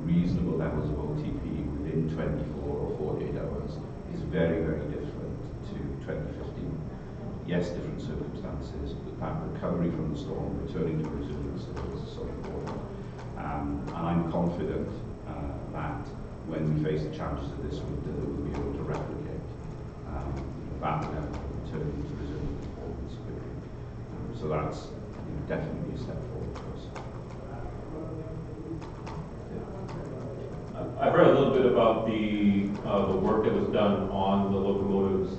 reasonable levels of OTP within 24 or 48 hours is very, very different to 2015. Yes, different circumstances, but that recovery from the storm, returning to resilience, is so important. And I'm confident that when we face the challenges of this winter, that we'll be able to replicate that level of returning to resilient performance quickly. So that's definitely a step forward for us. I've read a little bit about the work that was done on the locomotives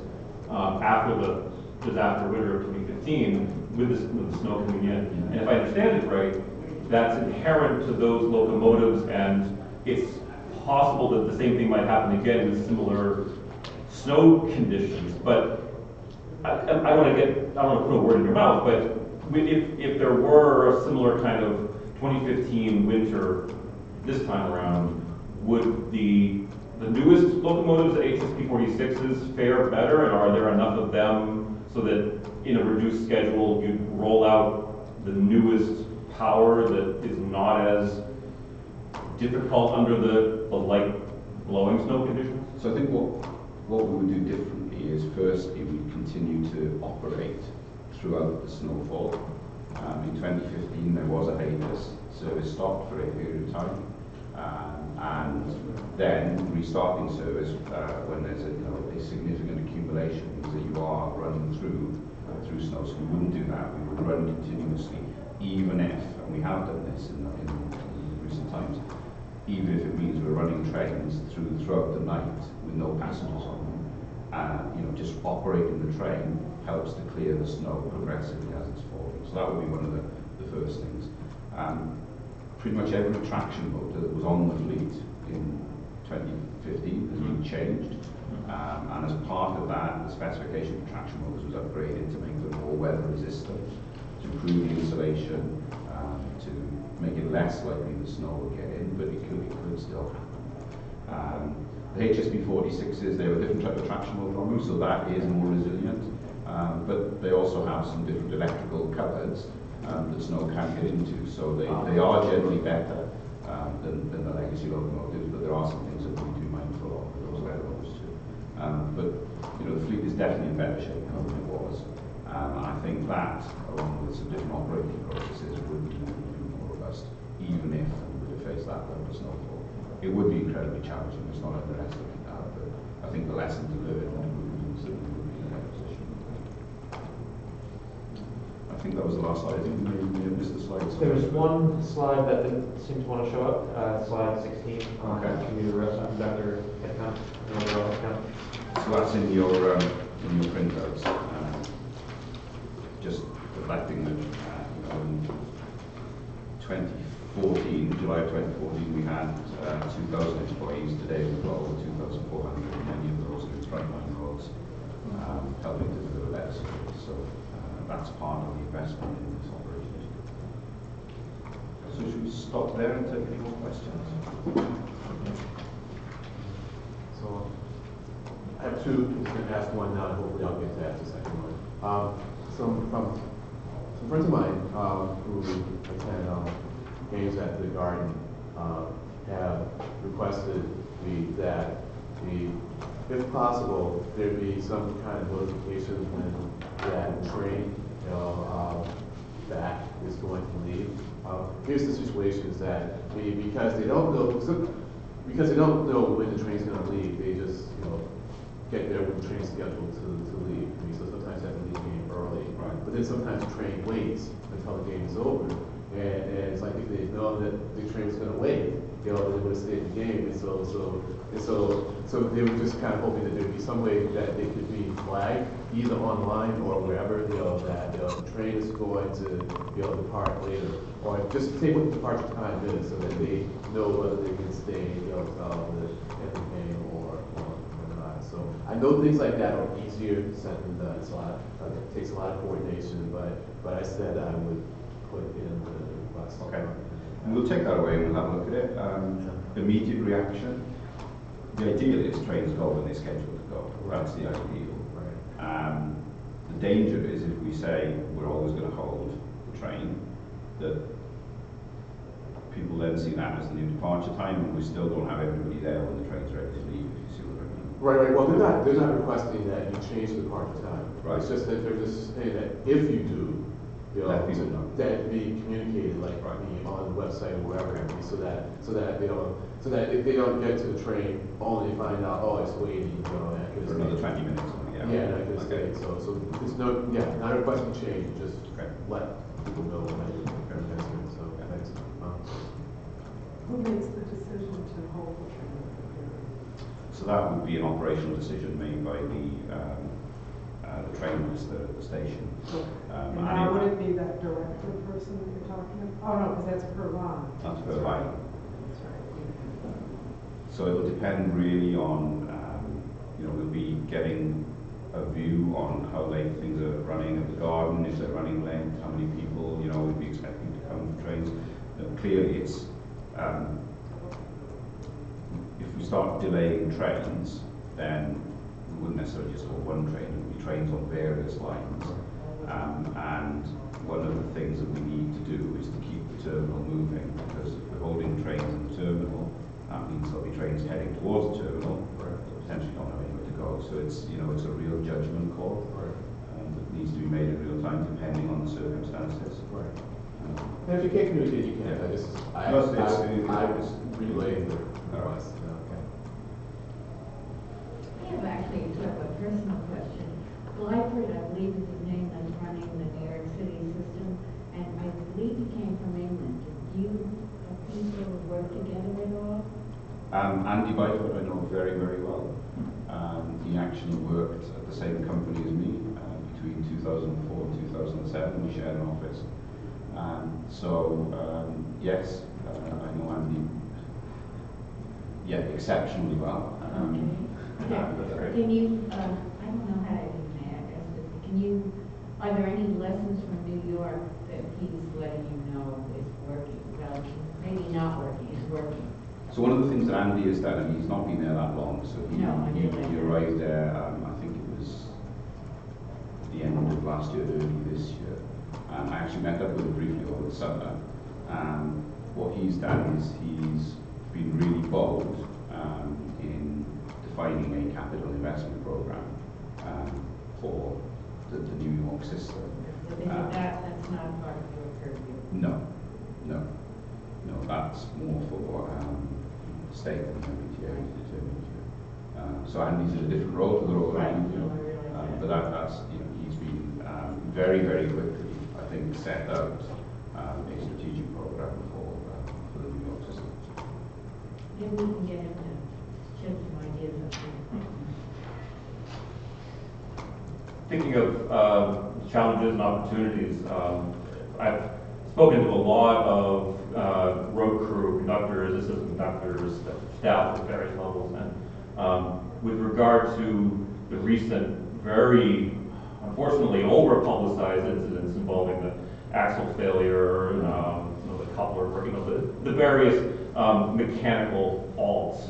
after the disaster winter of 2015 with the snow coming in. And if I understand it right, that's inherent to those locomotives, and it's possible that the same thing might happen again with similar snow conditions. But I don't want to put a word in your mouth, but if there were a similar kind of 2015 winter this time around, would the newest locomotives, the HSP 46s, fare better, and are there enough of them so that in a reduced schedule you'd roll out the newest power that is not as difficult under the light blowing snow conditions? So I think what we would do differently is firstly we'd continue to operate throughout the snowfall. In 2015 there was a hiatus, service stopped for a period of time, and then restarting service when there's a significant accumulation means that you are running through snow. So we wouldn't do that. We would run continuously, even if, and we have done this in recent times, even if it means we're running trains throughout the night with no passengers on them. Just operating the train helps to clear the snow progressively as it's falling. So that would be one of the first things. Pretty much every traction motor that was on the fleet in 2015 has been changed. And as part of that, the specification for traction motors was upgraded to make them more weather resistant, to improve the insulation, to make it less likely the snow will get in, but it could still happen. The HSP 46s, they have a different type of traction motor on them, so that is more resilient. But they also have some different electrical cupboards that snow can get into, so they are generally better than the legacy locomotives, but there are some things that we need to be mindful of with those weather motors too. But the fleet is definitely in better shape now than it was. And I think that, along with some different operating processes, would be more robust, even if we were to face that level of snowfall. It would be incredibly challenging, let's not underestimate that, but I think the lessons learned means that we would be in a better position. I think that was the last slide. I think we may have missed the slide. There was one slide that didn't seem to want to show up, slide 16 on commuter conductor headcount and overall headcount. So that's in your printouts. Just reflecting that in 2014, July of 2014, we had 2,000 employees. Today we've got over 2,400, many of those in frontline roles, helping to deliver better service. So that's part of the investment in this operation. So should we stop there and take any more questions? So I have two. I'm just going to ask one now, and hopefully I'll get to ask the second one. Some friends of mine who attend games at the Garden have requested that if possible, there be some kind of notification when that train that is going to leave. Here's the situation: is that because they don't know when the train's going to leave, they just get there when the train's scheduled to leave. So sometimes they have to leave the game early, right? But then sometimes the train waits until the game is over, and it's like if they know that the train was going to wait, they would have stayed in the game. And so they were just kind of hoping that there'd be some way that they could be flagged either online or wherever that the train is going to depart later, or just say what the departure time is, so that they know whether they can stay till the end of the game or not. So I know things like that are easier said than done. It takes a lot of coordination, but I said I would put in the request. Okay. And we'll take that away and we'll have a look at it. Immediate reaction. The ideal is trains go when they're scheduled to go. That's the ideal. Right. The danger is if we say we're always going to hold the train, that people then see that as the new departure time, and we still don't have everybody there when the train's ready to leave, if you see what I mean. Right. Well, they're not requesting that you change the departure time. Right. It's just that they're just saying that if you do, that be communicated like me on the website or wherever, so that if they don't get to the train, only find out it's waiting, for another 20 minutes. Yeah, I could stay. So it's not requesting change, just let people know when they're missing. So thanks. Who makes the decision to hold the train? So that would be an operational decision made by the trainers, the station. And how would it be be that director person that you're talking about? Oh, no, because that's per line. That's per line. That's right. So it'll depend really on, we'll be getting a view on how late things are running at the garden, if they're running late, how many people, we'd be expecting to come for trains. Clearly it's, if we start delaying trains, then we wouldn't necessarily just hold one train, it would be trains on various lines. And one of the things that we need to do is to keep the terminal moving, because if we're holding trains in the terminal, that means there'll be trains heading towards the terminal, but potentially not knowing where to go. So it's, it's a real judgment call that needs to be made in real time, depending on the circumstances. Right. And if you can't communicate, you can't. I was relaying the request. Okay. I have actually sort of a personal question. Lyford, I believe is his name, that's running the New York City system, and I believe he came from England. Do you people work together at all? Andy Byford I know very, very well. He actually worked at the same company as me between 2004 and 2007. We shared an office. Yes, I know Andy. Yeah, exceptionally well. Can you? I don't know how to even ask this. Are there any lessons from New York that he's letting you know is working? Well, maybe not working, is working. So one of the things that Andy has done, and he's not been there that long, so he arrived there, I think it was the end of last year, early this year. I actually met up with him briefly over the summer. What he's done is he's been really bold in defining a capital investment program for the New York system. That's not part of your purview? No, that's more for state and MBTA to determine. So Andy's in a different role to the role that I'm in, but that's he's been very, very quickly, I think, set out a strategic program for the New York system. Maybe we can get him to shed some ideas up here. Thinking of challenges and opportunities, I've spoken to a lot of road crew, conductors, assistant conductors, staff at various levels, and with regard to the recent, very unfortunately over-publicized incidents involving the axle failure, the coupler, the various mechanical faults,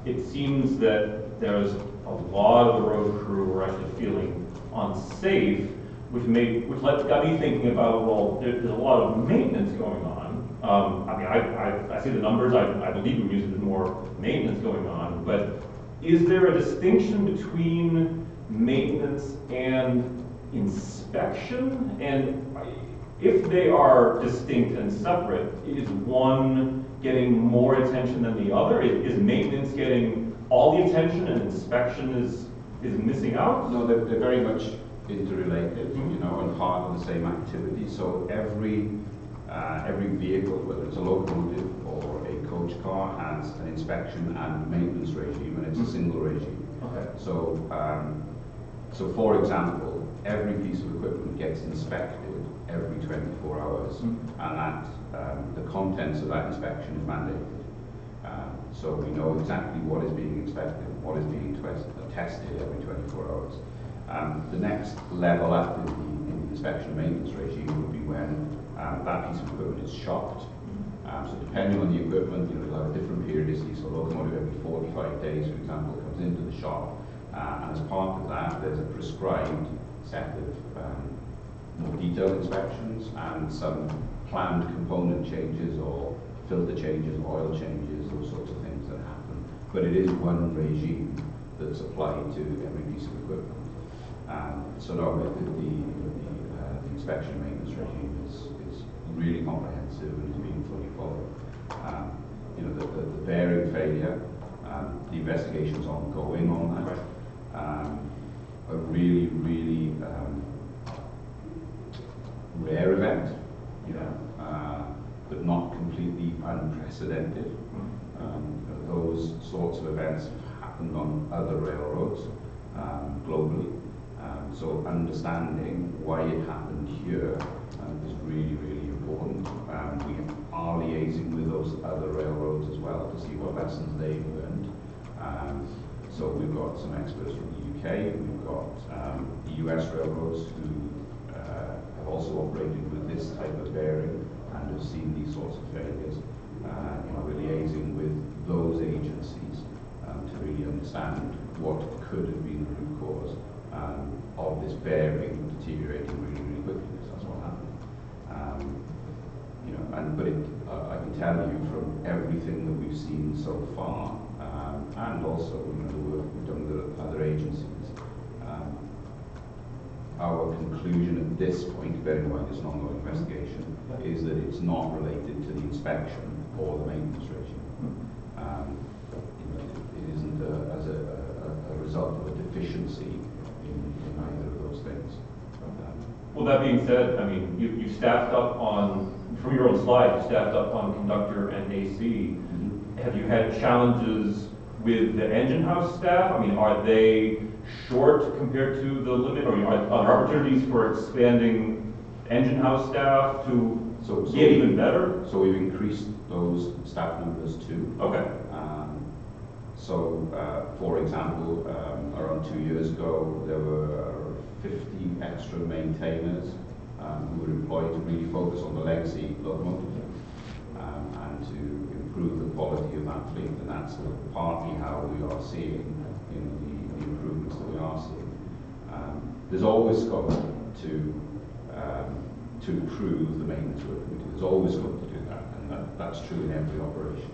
it seems that there's a lot of the road crew were actually feeling unsafe, which got me thinking about, well, there's a lot of maintenance going on. I see the numbers, I believe the music is more maintenance going on, but is there a distinction between maintenance and inspection? And if they are distinct and separate, is one getting more attention than the other? Is maintenance getting all the attention and inspection is missing out? No, they're very much interrelated, and part of the same activity. So every vehicle, whether it's a locomotive or a coach car, has an inspection and maintenance regime, and it's a single regime. Okay. So, for example, every piece of equipment gets inspected every 24 hours, and that the contents of that inspection is mandated. So we know exactly what is being inspected, what is being tested every 24 hours. The next level up in the inspection maintenance regime would be when that piece of equipment is shopped. So depending on the equipment, it'll have a different periodicity. So a locomotive every 45 days, for example, comes into the shop, and as part of that, there's a prescribed set of more detailed inspections and some planned component changes or filter changes, oil changes, those sorts of things that happen. But it is one regime that's applied to every piece of equipment. So no, the inspection maintenance regime is really comprehensive and is being fully followed. The bearing failure, the investigation's ongoing on that. A really, really rare event, but not completely unprecedented. Those sorts of events have happened on other railroads globally. So understanding why it happened here year is really, really important. We are liaising with those other railroads as well to see what lessons they've learned. So we've got some experts from the UK, we've got the US railroads who have also operated with this type of bearing and have seen these sorts of failures. We're liaising with those agencies to really understand what could have been the root cause of this bearing deteriorating really, really quickly, because that's what happened. But I can tell you from everything that we've seen so far, and also the work we've done with other agencies, our conclusion at this point, bearing in mind it's an ongoing investigation, is that it's not related to the inspection or the maintenance regime. It isn't as a result of a deficiency in either of those things. Well, that being said, I mean, you staffed up on, from your own slide, you staffed up on conductor and AC. Mm-hmm. Have you had challenges with the engine house staff? I mean, are they short compared to the limit, or are there opportunities for expanding engine house staff to get even better? So we've increased those staff numbers too. Okay. For example, around 2 years ago, there were 50 extra maintainers who were employed to really focus on the legacy locomotive and to improve the quality of that fleet, and that's partly how we are seeing the improvements that we are seeing. There's always scope to improve the maintenance work we do. There's always scope to do that, and that's true in every operation.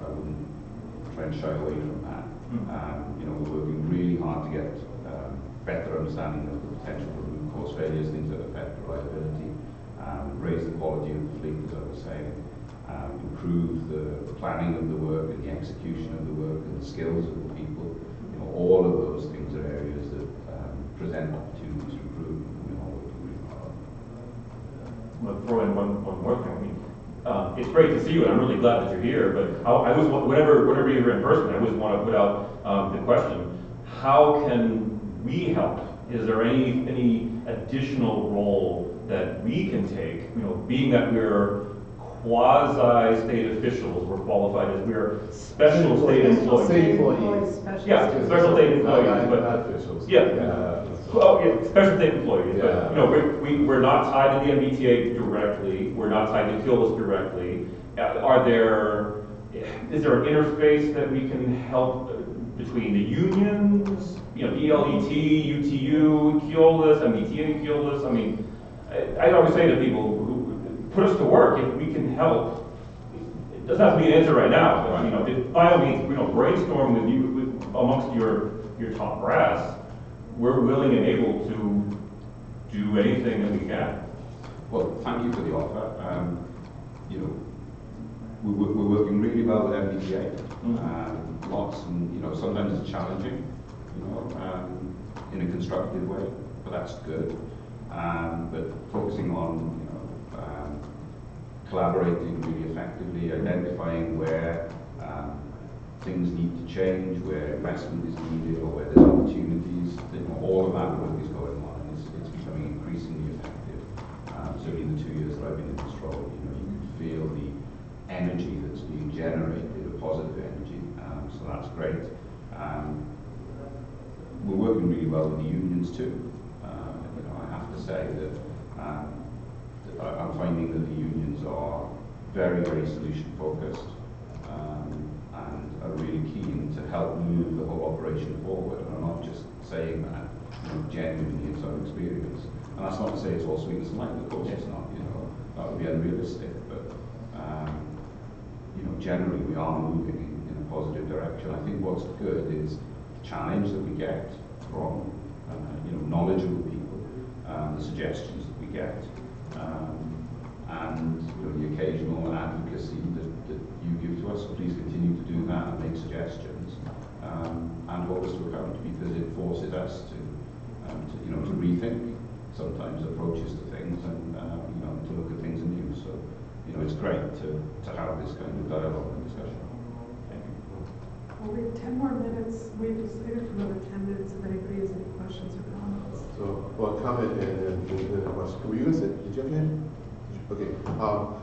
I wouldn't try and shy away from that. We're working really hard to get better understanding of the potential for root cause failures, things that affect reliability, raise the quality of the fleet, as I was saying, improve the planning of the work and the execution of the work and the skills of the people. All of those things are areas that present opportunities to improve, and we're all working really hard. I'm going to throw in one more thing. I mean, it's great to see you, and I'm really glad that you're here, but I always want, whenever you're here in person, I always want to put out the question, how can we help? Is there any additional role that we can take? Being that we're quasi-state officials, we're qualified as we're special state employees. State employees. Yeah, special state employees, but not officials. yeah. Well, yeah, special state employees, Yeah. but we're not tied to the MBTA directly. We're not tied to KILS directly. Is there an interface that we can help between the unions, ELET, UTU, KILS, MBTA, KILS? I mean, I always say to people who put us to work if we can help. It doesn't have to be an answer right now, but by all means, brainstorm with you amongst your top brass. We're willing and able to do anything that we can. Well, thank you for the offer. We're working really well with MBTA. Lots, and sometimes it's challenging, in a constructive way, but that's good. But focusing on, collaborating really effectively, identifying where things need to change, where investment is needed, or where there's opportunities. All of that work is going on, and it's becoming increasingly effective. Certainly in the 2 years that I've been in this role, you can feel the energy that's being generated, a positive energy. So that's great. We're working really well with the unions too. I have to say that I'm finding that the unions are very, very solution focused. And are really keen to help move the whole operation forward. And I'm not just saying that genuinely in some experience. And that's not to say it's all sweetness and light, of course it's not, that would be unrealistic. But, generally we are moving in a positive direction. I think what's good is the challenge that we get from, knowledgeable people, the suggestions that we get, and the occasional advocacy that you give to us. So please continue to do that and make suggestions, and hold us to account, because it forces us to rethink sometimes approaches to things, and to look at things anew. So it's great to have this kind of dialogue and discussion. Thank you. Well, we have 10 more minutes. We've just waited for another 10 minutes if anybody has any questions or comments. So, well, comment and then a question. Were you gonna say, did you have your hand? Okay,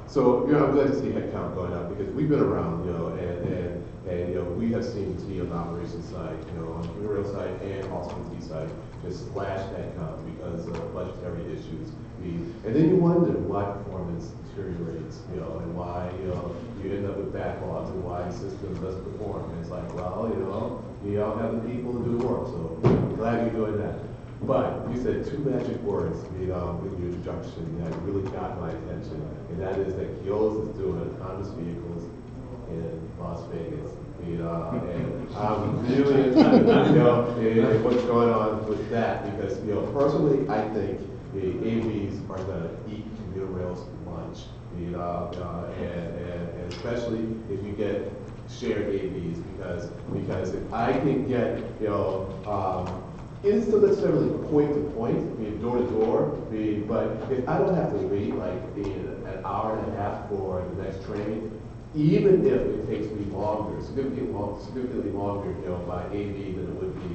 so, you know, I'm glad to see headcount going up because we've been around, you know, and you know, we have seen the T on the operations side, you know, on the rail side and also on the T side, just slash headcount because of budgetary issues. And then you wonder why performance deteriorates, you know, and why, you know, you end up with backlogs and why the system doesn't perform. And it's like, well, you all have the people to do the work, so I'm glad you're doing that. But you said two magic words, with your introduction that really got my attention, and that is that Keolis is doing autonomous vehicles in Las Vegas. And I'm really interested, in what's going on with that because, personally, I think the AVs are going to eat commuter rail's lunch. And especially if you get shared AVs because if I can get, isn't still necessarily point to point, door to door, but if I don't have to wait like an hour and a half for the next train, even if it takes me longer, significantly longer, by AV than it would be,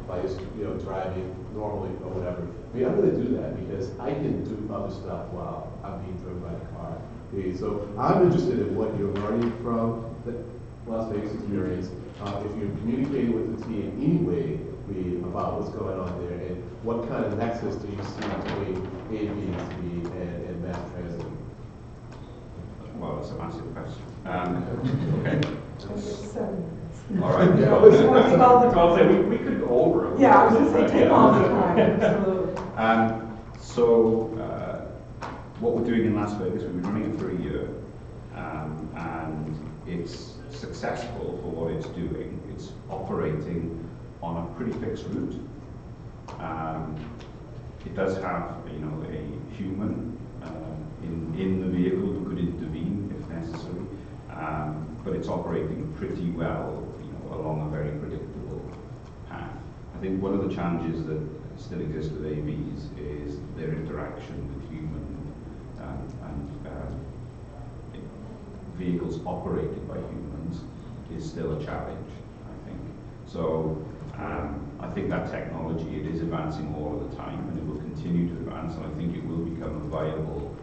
by just, driving normally or whatever. I'm going to do that because I can do other stuff while I'm being driven by the car. So I'm interested in what you're learning from the Las Vegas experience. If you're communicating with the team in any way about what's going on there, and what kind of nexus do you see between AV and mass transit? Well, that's a massive question. Okay. All All right. Yeah, we want to take all the time. I'll say we could go over it. Yeah, I was going to say, take all the time, absolutely. What we're doing in Las Vegas, we've been running it for a year, and it's successful for what it's doing. It's operating on a pretty fixed route. It does have, a human in the vehicle who could intervene if necessary, but it's operating pretty well, along a very predictable path. I think one of the challenges that still exist with AVs is their interaction with human and vehicles operated by humans is still a challenge, I think. So I think that technology, it is advancing all of the time, and it will continue to advance, and I think it will become a viable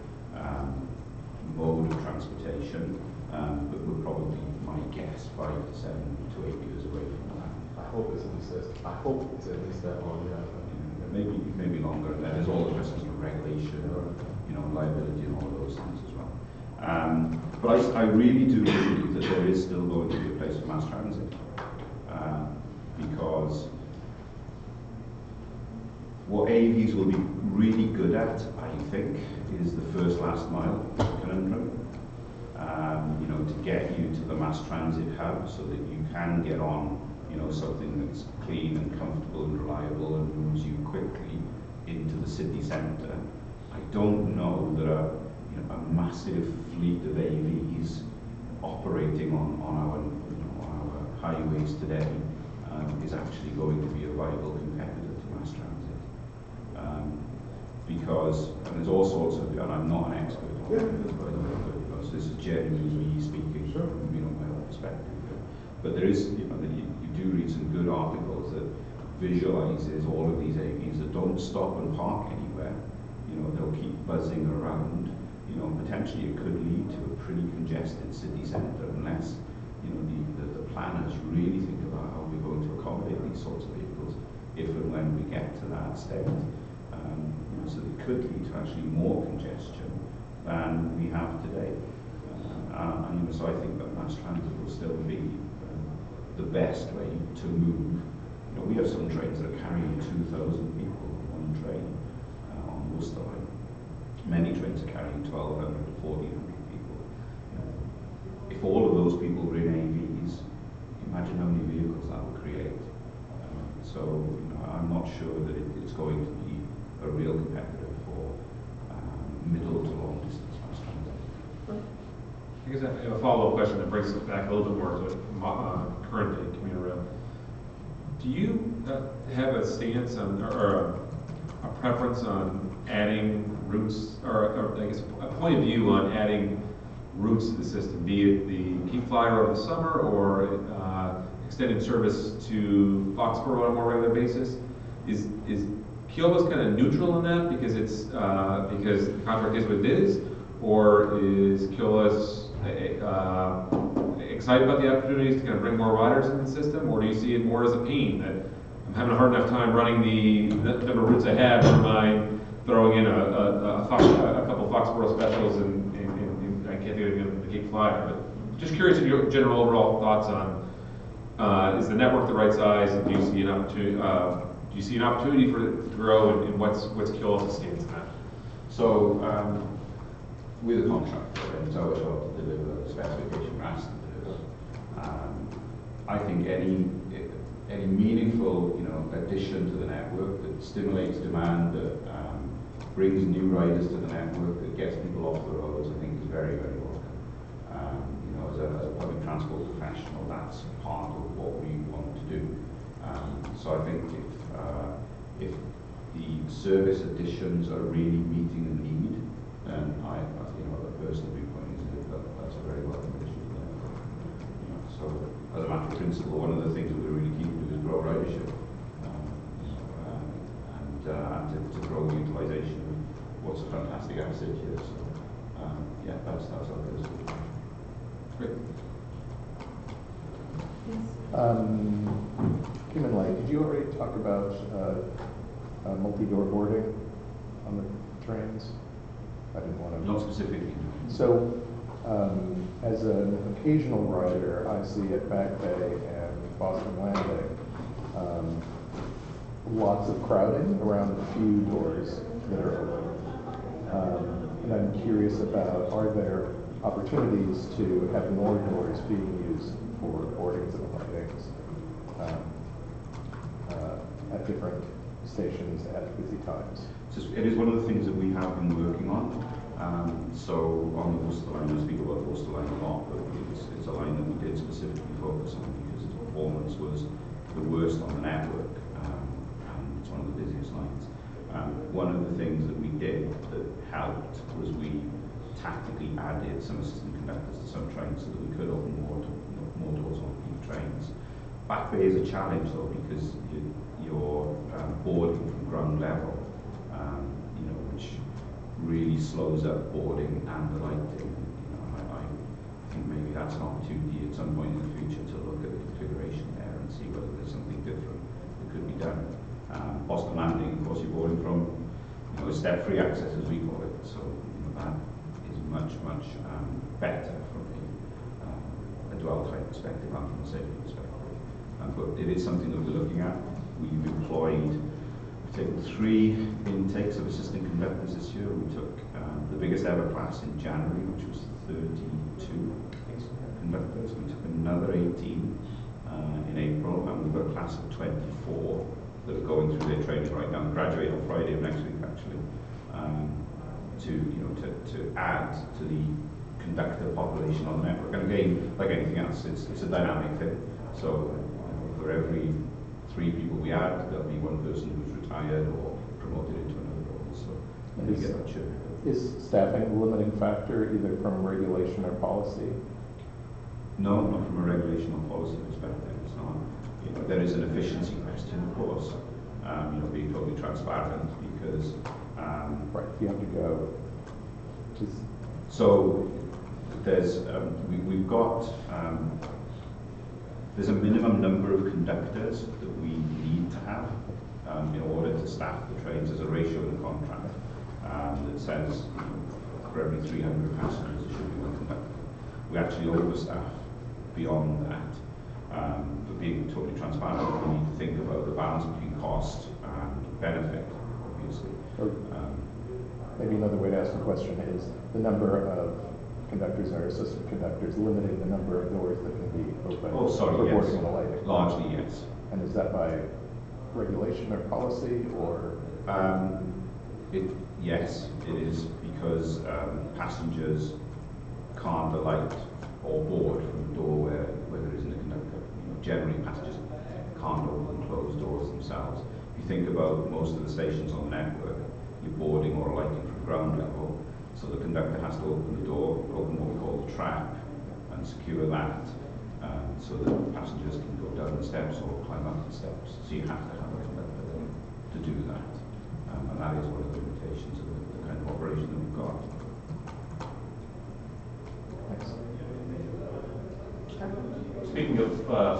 mode of transportation, but we're probably, my guess, 5 to 7 to 8 years away from that. I hope it's at least that long. Yeah. Maybe longer, and there's all the questions of regulation or liability and all of those things as well. But I really do believe that there is still going to be a place for mass transit, because what AVs will be really good at, I think, is the first last mile conundrum. To get you to the mass transit hub so that you can get on, something that's clean and comfortable and reliable and moves you quickly into the city centre. I don't know that a massive fleet of AVs operating on our highways today is actually going to be a viable competitor to mass transit. Because, and there's all sorts of, and I'm not an expert on this, by the way, because this is genuinely me speaking from my own perspective. But there is, you do read some good articles that visualizes all of these AVs that don't stop and park anywhere. They'll keep buzzing around. Potentially it could lead to a pretty congested city centre unless, the planners really think about how we're going to accommodate these sorts of vehicles if and when we get to that state. So it could lead to actually more congestion than we have today. So I think that mass transit will still be the best way to move. We have some trains that are carrying 2,000 people on one train on the Worcester line. Many trains are carrying 1,200 to 1,400 people. If all of those people were in AVs, imagine how many vehicles that would create. So I'm not sure that it's going to be a real competitor for middle to long distance mass transit. I guess I have a follow-up question that brings us back a little bit more to currently commuter rail. Do you have a stance on, or a preference on adding routes, or I guess a point of view on adding routes to the system, be it the King Flyer over the summer or extended service to Foxborough on a more regular basis? Kiola's kind of neutral in that because it's, because the contract is what it is? Or is Kiola's excited about the opportunities to kind of bring more riders in the system? Or do you see it more as a pain that I'm having a hard enough time running the number of routes I have, never mind throwing in a couple Foxborough specials and I can't think of the Cape Flyer, but just curious of your general overall thoughts on, is the network the right size, and do you see an opportunity, for it to grow, and what's Kiola's stance in that? So, with a contract, it's our job to deliver the specification we're asked to deliver. I think any meaningful, addition to the network that stimulates demand, that brings new riders to the network, that gets people off the roads, I think is very, very welcome. As a public transport professional, that's part of what we want to do. So I think if the service additions are really meeting a need, then the personal viewpoint is that that's a very welcome addition to the network. So as a matter of principle, one of the things that we're really keen to do is grow ridership, and to grow the utilisation of what's a fantastic asset here. So yeah, that's our business. Great. Kim and Lane, did you already talk about multi-door boarding on the trains? I didn't want to. Not specifically. So, as an occasional rider, I see at Back Bay and Boston Landing lots of crowding around the few doors that are open. And I'm curious about, are there opportunities to have more doors being used for boardings and landings at different stations at busy times? It is one of the things that we have been working on. So on the Worcester line, I speak about the Worcester line a lot, but it's a line that we did specifically focus on because its performance was the worst on the network, and it's one of the busiest lines. One of the things that we did that helped was we tactically added some assistant conductors to some trains so that we could open more doors on peak trains. Back Bay is a challenge though because you're boarding from ground level, which really slows up boarding and the lighting. I think maybe that's an opportunity at some point in the future to look at the configuration there and see whether there's something different that could be done. Boston Landing, of course, you're boarding from a step-free access as we call it, so that is much better from a dwell type perspective and from a safety perspective. But it is something that we're looking at. We've taken 3 intakes of assistant conductors this year. We took the biggest ever class in January, which was 32 conductors. We took another 18 in April, and we've got a class of 24 that are going through their training right now, graduate on Friday of next week actually, to add to the conductor population on the network. And again, like anything else, it's a dynamic thing. So for every 3 people we add, there'll be 1 person who's retired or promoted into another role. So we get that churn. Is staffing a limiting factor, either from regulation or policy? No, not from a regulation or policy perspective. It's not. There is an efficiency question, of course. Being totally transparent because right, you have to go. So there's we've got there's a minimum number of conductors that we need to have in order to staff the trains. There's a ratio in the contract that says for every 300 passengers there should be 1 conductor. We actually overstaff beyond that. But being totally transparent, we need to think about the balance between cost and benefit, obviously. Maybe another way to ask the question is the number of conductors or assistant conductors limiting the number of doors that can be open for boarding yes. and lighting? Largely, yes. And is that by regulation or policy or? Yes, it is because passengers can't alight or board from the door where there isn't a conductor. Generally, passengers can't open and close doors themselves. If you think about most of the stations on the network, you're boarding or alighting from ground level, so the conductor has to open the door, open what we call the trap, and secure that, so that passengers can go down the steps or climb up the steps. So you have to have a conductor to do that. and that is one of the limitations of the kind of operation that we've got. Speaking of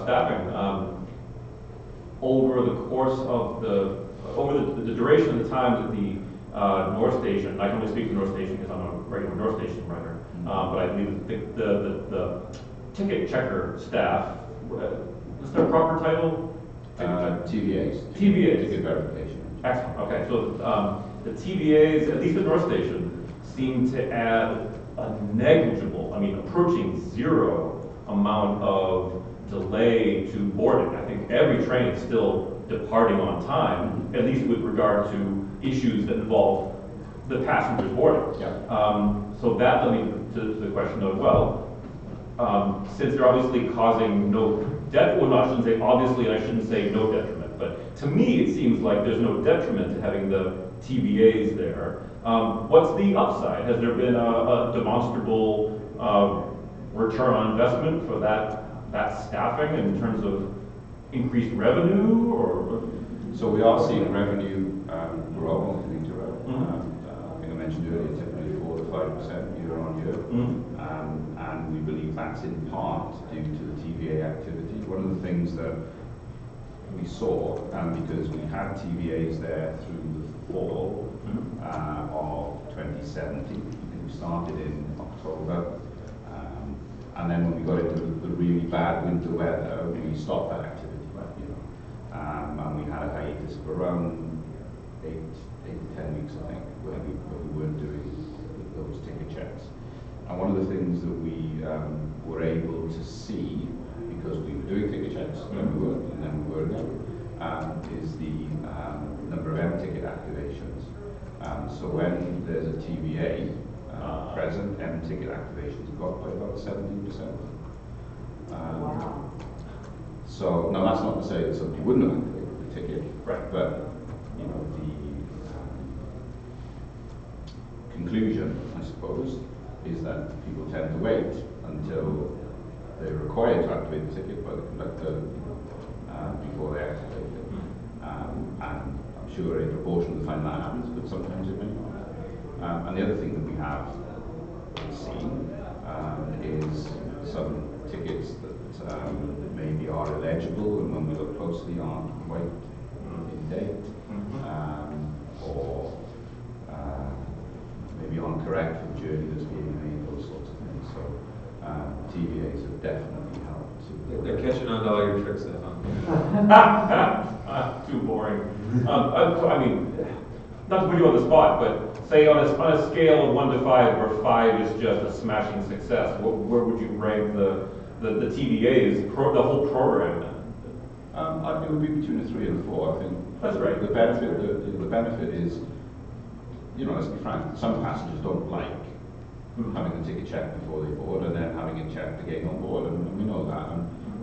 staffing, over the course of the duration of the time that the North Station, I can only speak to North Station because I'm a regular North Station rider, but I believe the ticket checker staff, is there a proper title? TVAs. TVAs. Ticket verification. Excellent, okay, so the TVAs, at least at North Station, seem to add a negligible, I mean approaching zero amount of delay to boarding. I think every train is still departing on time, at least with regard to issues that involve the passengers boarding. Yeah. So that led me to the question of, well, since they're obviously causing no detriment, well, I shouldn't say obviously, and I shouldn't say no detriment, but to me it seems like there's no detriment to having the TVAs there. What's the upside? Has there been a demonstrable return on investment for that staffing in terms of increased revenue, or? So we are seeing revenue grow, commuter revenue. Mm-hmm. I think I mentioned earlier, typically 4 to 5% year on year. Mm-hmm. And we believe that's in part due to the TVA activity. One of the things that we saw, because we had TVAs there through the fall of 2017, we started in October. And then when we got into the really bad winter weather, we stopped that activity. And we had a hiatus for around 8 to 10 weeks, I think, where we weren't doing those ticket checks. And one of the things that we were able to see, because we were doing ticket checks, then we weren't, and then we were again, is the number of M-ticket activations. So when there's a TVA present, M-ticket activations go up by about 17%. Wow. So now that's not to say that somebody wouldn't have activated the ticket, Right. but you know the conclusion, I suppose, is that people tend to wait until they're required to activate the ticket by the conductor before they activate it. And I'm sure a proportion of the time that happens, but sometimes it may not. And the other thing that we have seen is some tickets that maybe are illegible, and when we look closely aren't quite in date, or maybe aren't correct for the journey that's being made, those sorts of things. So TVAs have definitely helped. They're catching on to all your tricks, Stefan. Too boring. I mean, not to put you on the spot, but say on a scale of 1 to 5, where 5 is just a smashing success, where would you rank the TVAs, the whole program then? I think it would be between a 3 and a 4. I think that's right. The benefit is, you know, let's be frank, some passengers don't like having the ticket checked before they board and then having it checked again on board, and we know that.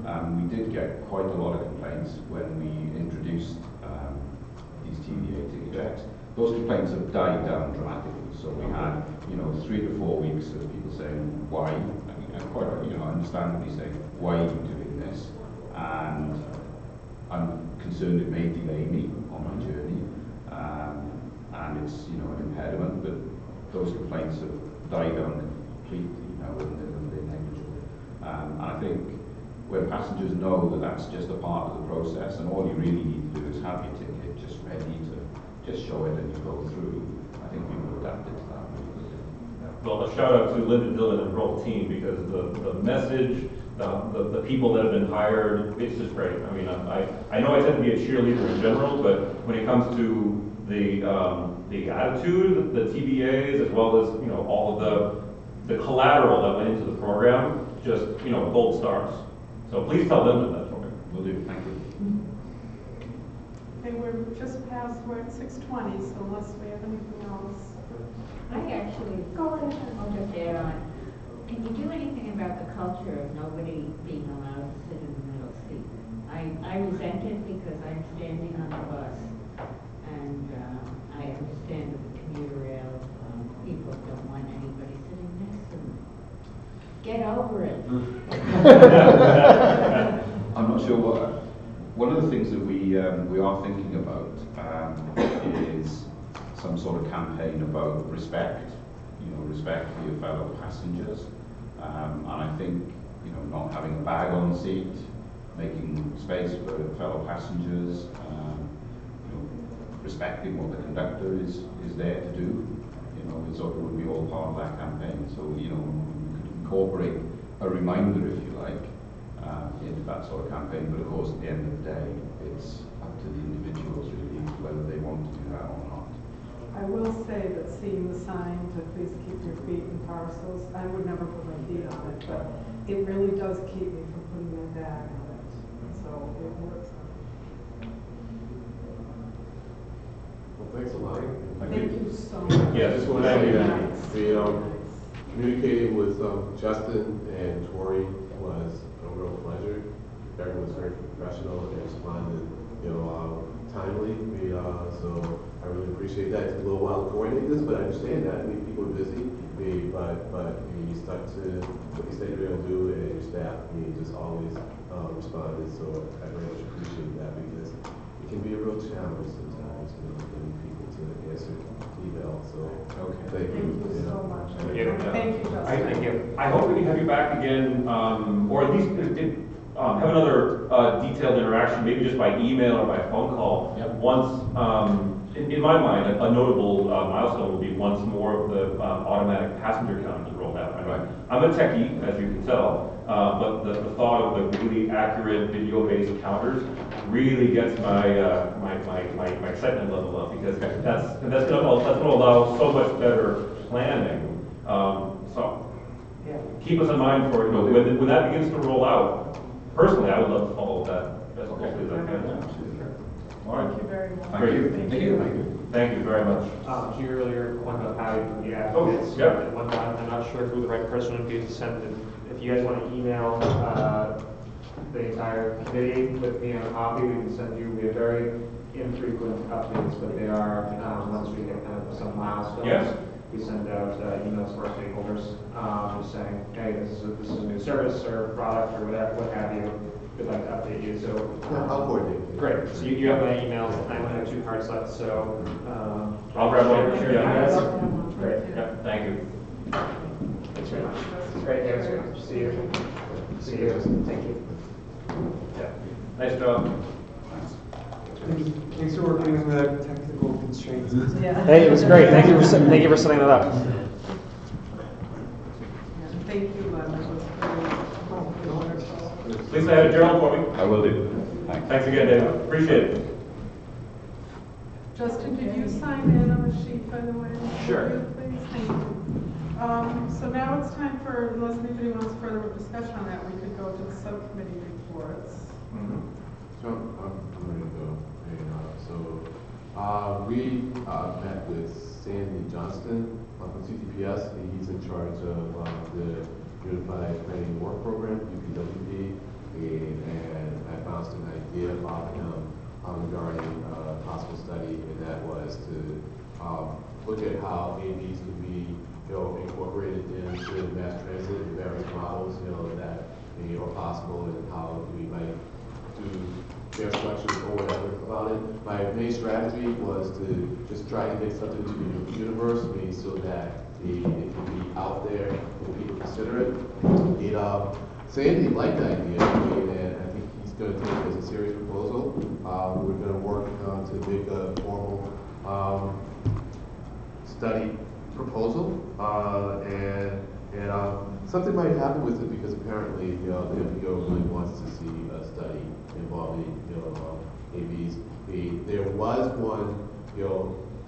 And we did get quite a lot of complaints when we introduced these TVA ticket checks. Those complaints have died down dramatically. So we had, 3 to 4 weeks of people saying, why? And quite, understandably saying, why are you doing this? And I'm concerned it may delay me on my journey. And it's, an impediment, but those complaints have died down completely now, and they're negligible. And I think when passengers know that that's just a part of the process, and all you really need to do is have your ticket just ready to just show it and you go through, I think we will adapt it to that really quickly. Well, a shout out to Linda Dillon and her whole team, because the message, the people that have been hired, it's just great. I mean, I know I tend to be a cheerleader in general, but when it comes to the attitude, the TVAs, as well as all of the collateral that went into the program, just gold stars. So please tell them that for me. Will do. Thank you. Okay, we're just past, we're at 6:20, so unless we have anything else. I actually, I'll just add on. Can you do anything about the culture of nobody being allowed to sit in the middle seat? I resent it because I'm standing on the bus, and I understand that the commuter rail people don't want anybody sitting next to them. Get over it. I'm not sure what. One of the things that we are thinking about is some sort of campaign about respect, respect for your fellow passengers. And I think, not having a bag on the seat, making space for fellow passengers, respecting what the conductor is there to do, it sort of would be all part of that campaign. So, we could incorporate a reminder, if you like, into that sort of campaign. But of course, at the end of the day, it's up to the individuals really whether they want to do that or not. I will say that seeing the sign to please keep your feet in parcels, I would never put my feet on it, but it really does keep me from putting my bag on it. So it works. Well, thanks a lot. Thank you so much. Yeah, I just want to Thank say you. that communicating with Justin and Tori was a real pleasure. Everyone was very professional and responded, timely. So I really appreciate that. It took a little while to coordinate this, but I understand that. People are busy. But you stuck to what you said you were going to do, and your staff just always responded. So I very much appreciate that, because it can be a real challenge sometimes, getting people to answer email. So thank you. Thank you so much. Yeah. Thank you, Justin. I hope we can have you back again, or at least have another detailed interaction, maybe just by email or by phone call. Yep. Once, in my mind, a notable milestone will be once more of the automatic passenger counters is rolled out. Right. I'm a techie, as you can tell, but the thought of the really accurate video-based counters really gets my excitement level up, because that's going to allow so much better planning. So keep us in mind for when that begins to roll out. Personally, I would love to follow that as closely as I can. All right. Thank you very much. Thank you. Thank you. Thank you very much. To your earlier point about how you Oh, advocates yep. and whatnot, I'm not sure who the right person would be to send it. If you guys want to email the entire committee with me on a copy, we can send you. We have very infrequent updates, but they are once we hit kind of some milestones. Yes. We send out emails to our stakeholders, just saying, hey, this is a new service or product or whatever, what have you. We'd like to update you. So I'll coordinate. great. So you have my emails. I only have 2 cards left, so I'll grab one. Sure. Yeah. Great. Yeah, thank you. Thanks very much. Great. Thanks very much. See you. See you. Thank you. Yeah. Nice job. Thanks for working with the technical constraints. Yeah. Hey, it was great. Thank you for setting that up. Thank you, Len. That was very wonderful. Please say hi to Gerald for me. I will do. Thanks. Thanks again, Dave. Appreciate it. Justin, did you sign in on the sheet, by the way? Sure. Will you please? Thank you. So now it's time for, unless anybody wants further discussion on that, we could go to the subcommittee reports. So I'm ready to go. We met with Sandy Johnston from CTPS. He's in charge of the Unified Planning Work Program, UPWP, and I bounced an idea off him regarding a possible study, and that was to look at how AVs can be incorporated into mass transit in various models that are possible, and how we might do fare structures or whatever about it. My main strategy was to just try to get something to the universe, so that it can be out there and people consider it. Sandy liked the idea, and I think he's going to take it as a serious proposal. We're going to work to make a formal study proposal, and something might happen with it, because apparently the MPO really wants to see a study involving AVs. There was one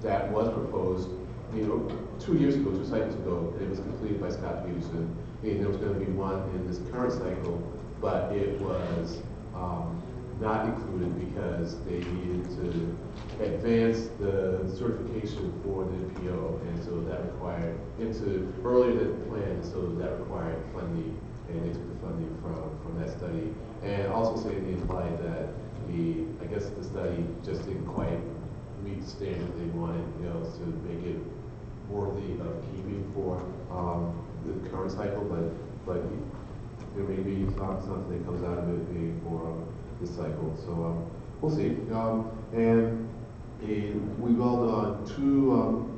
that was proposed 2 years ago, 2 cycles ago, and it was completed by Scott Peterson. And there was going to be one in this current cycle, but it was not included because they needed to advance the certification for the MPO, and so that required earlier than planned, so that required funding, and they took the funding from that study. And also Sandy implied that I guess the study just didn't quite meet the standard they wanted, to make it worthy of keeping for the current cycle, but there may be something that comes out of it being for this cycle. So we'll see. And And we've all done two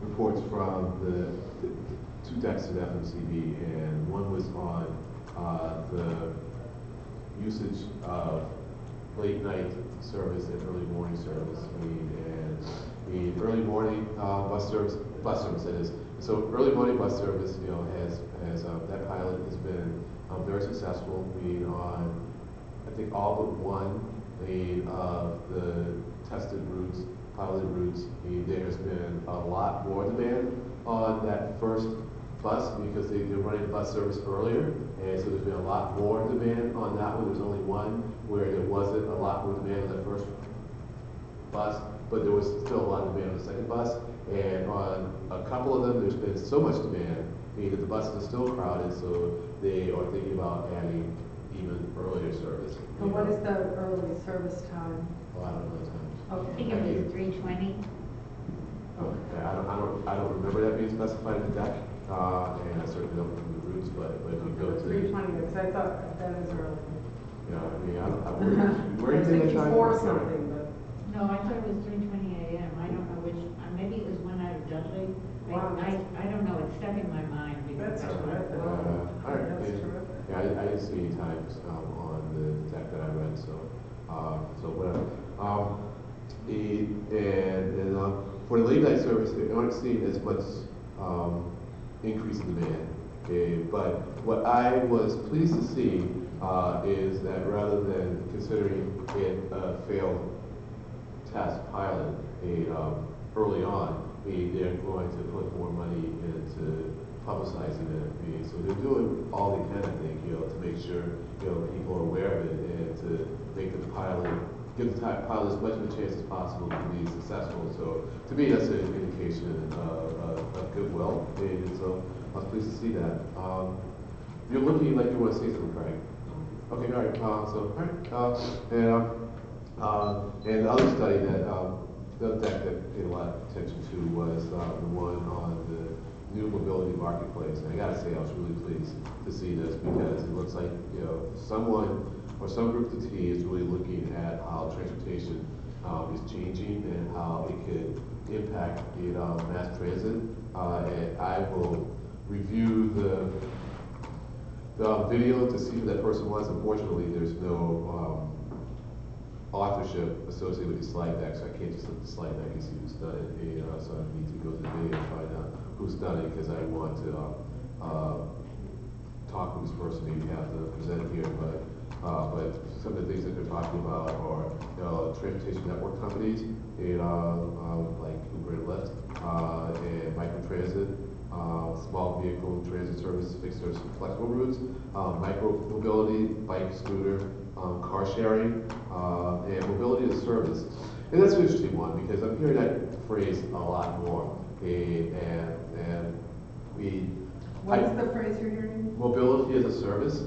reports from the two decks of FMCB, and one was on the usage of late night service and early morning service. And early morning bus service that is. So early morning bus service, has that pilot has been very successful. On I think all but one of the tested routes, piloted routes. There has been a lot more demand on that first bus because they're running the bus service earlier, and so there's been a lot more demand on that one. There's only one where there wasn't a lot more demand on the first bus, but there was still a lot of demand on the second bus. And on a couple of them, there's been so much demand that the buses are still crowded, so they are thinking about adding even earlier service. And what is the early service time? Oh, I don't know the time. I think it was 3:20. Okay, I don't remember that being specified in the deck, and I certainly don't remember the routes, but if you go to 3:20, because I thought that was early. Yeah, I mean, where I you was think thinking that time? 4 something, but. No, I thought it was 3:20 a.m. I don't know which, maybe it was one out of Dudley. Wow. I don't know, it's stuck in my mind because That's I went, terrific. whoa. All right. That's Yeah, terrific. yeah, I didn't see any times on the deck that I read, so whatever. For the late night service, they aren't seeing as much increase in demand. But what I was pleased to see is that rather than considering it a failed test pilot early on, they're going to put more money into publicizing it. So they're doing all they can, I think, to make sure people are aware of it and to make the pilot, give the pilot as much of a chance as possible to be successful. So to me, that's an indication of goodwill, and so I was pleased to see that. You're looking like you want to say something, Craig. Okay, all right. And the other study that the other deck that paid a lot of attention to was the one on the new mobility marketplace. And I got to say, I was really pleased to see this because it looks like someone or some group of the T is really looking at how transportation is changing and how it could impact mass transit. And I will review the video to see who that person was. Unfortunately, there's no authorship associated with the slide deck, so I can't just look at the slide deck and see who's done it. So I need to go to the video and find out who's done it because I want to talk with this person, maybe have to present here. But some of the things that they're talking about are transportation network companies, like Uber and Lyft, and microtransit, small vehicle transit service, fixed or flexible routes, micro mobility, bike, scooter, car sharing, and mobility as a service. And that's an interesting one because I'm hearing that phrase a lot more. What is the phrase you're hearing? Mobility as a service.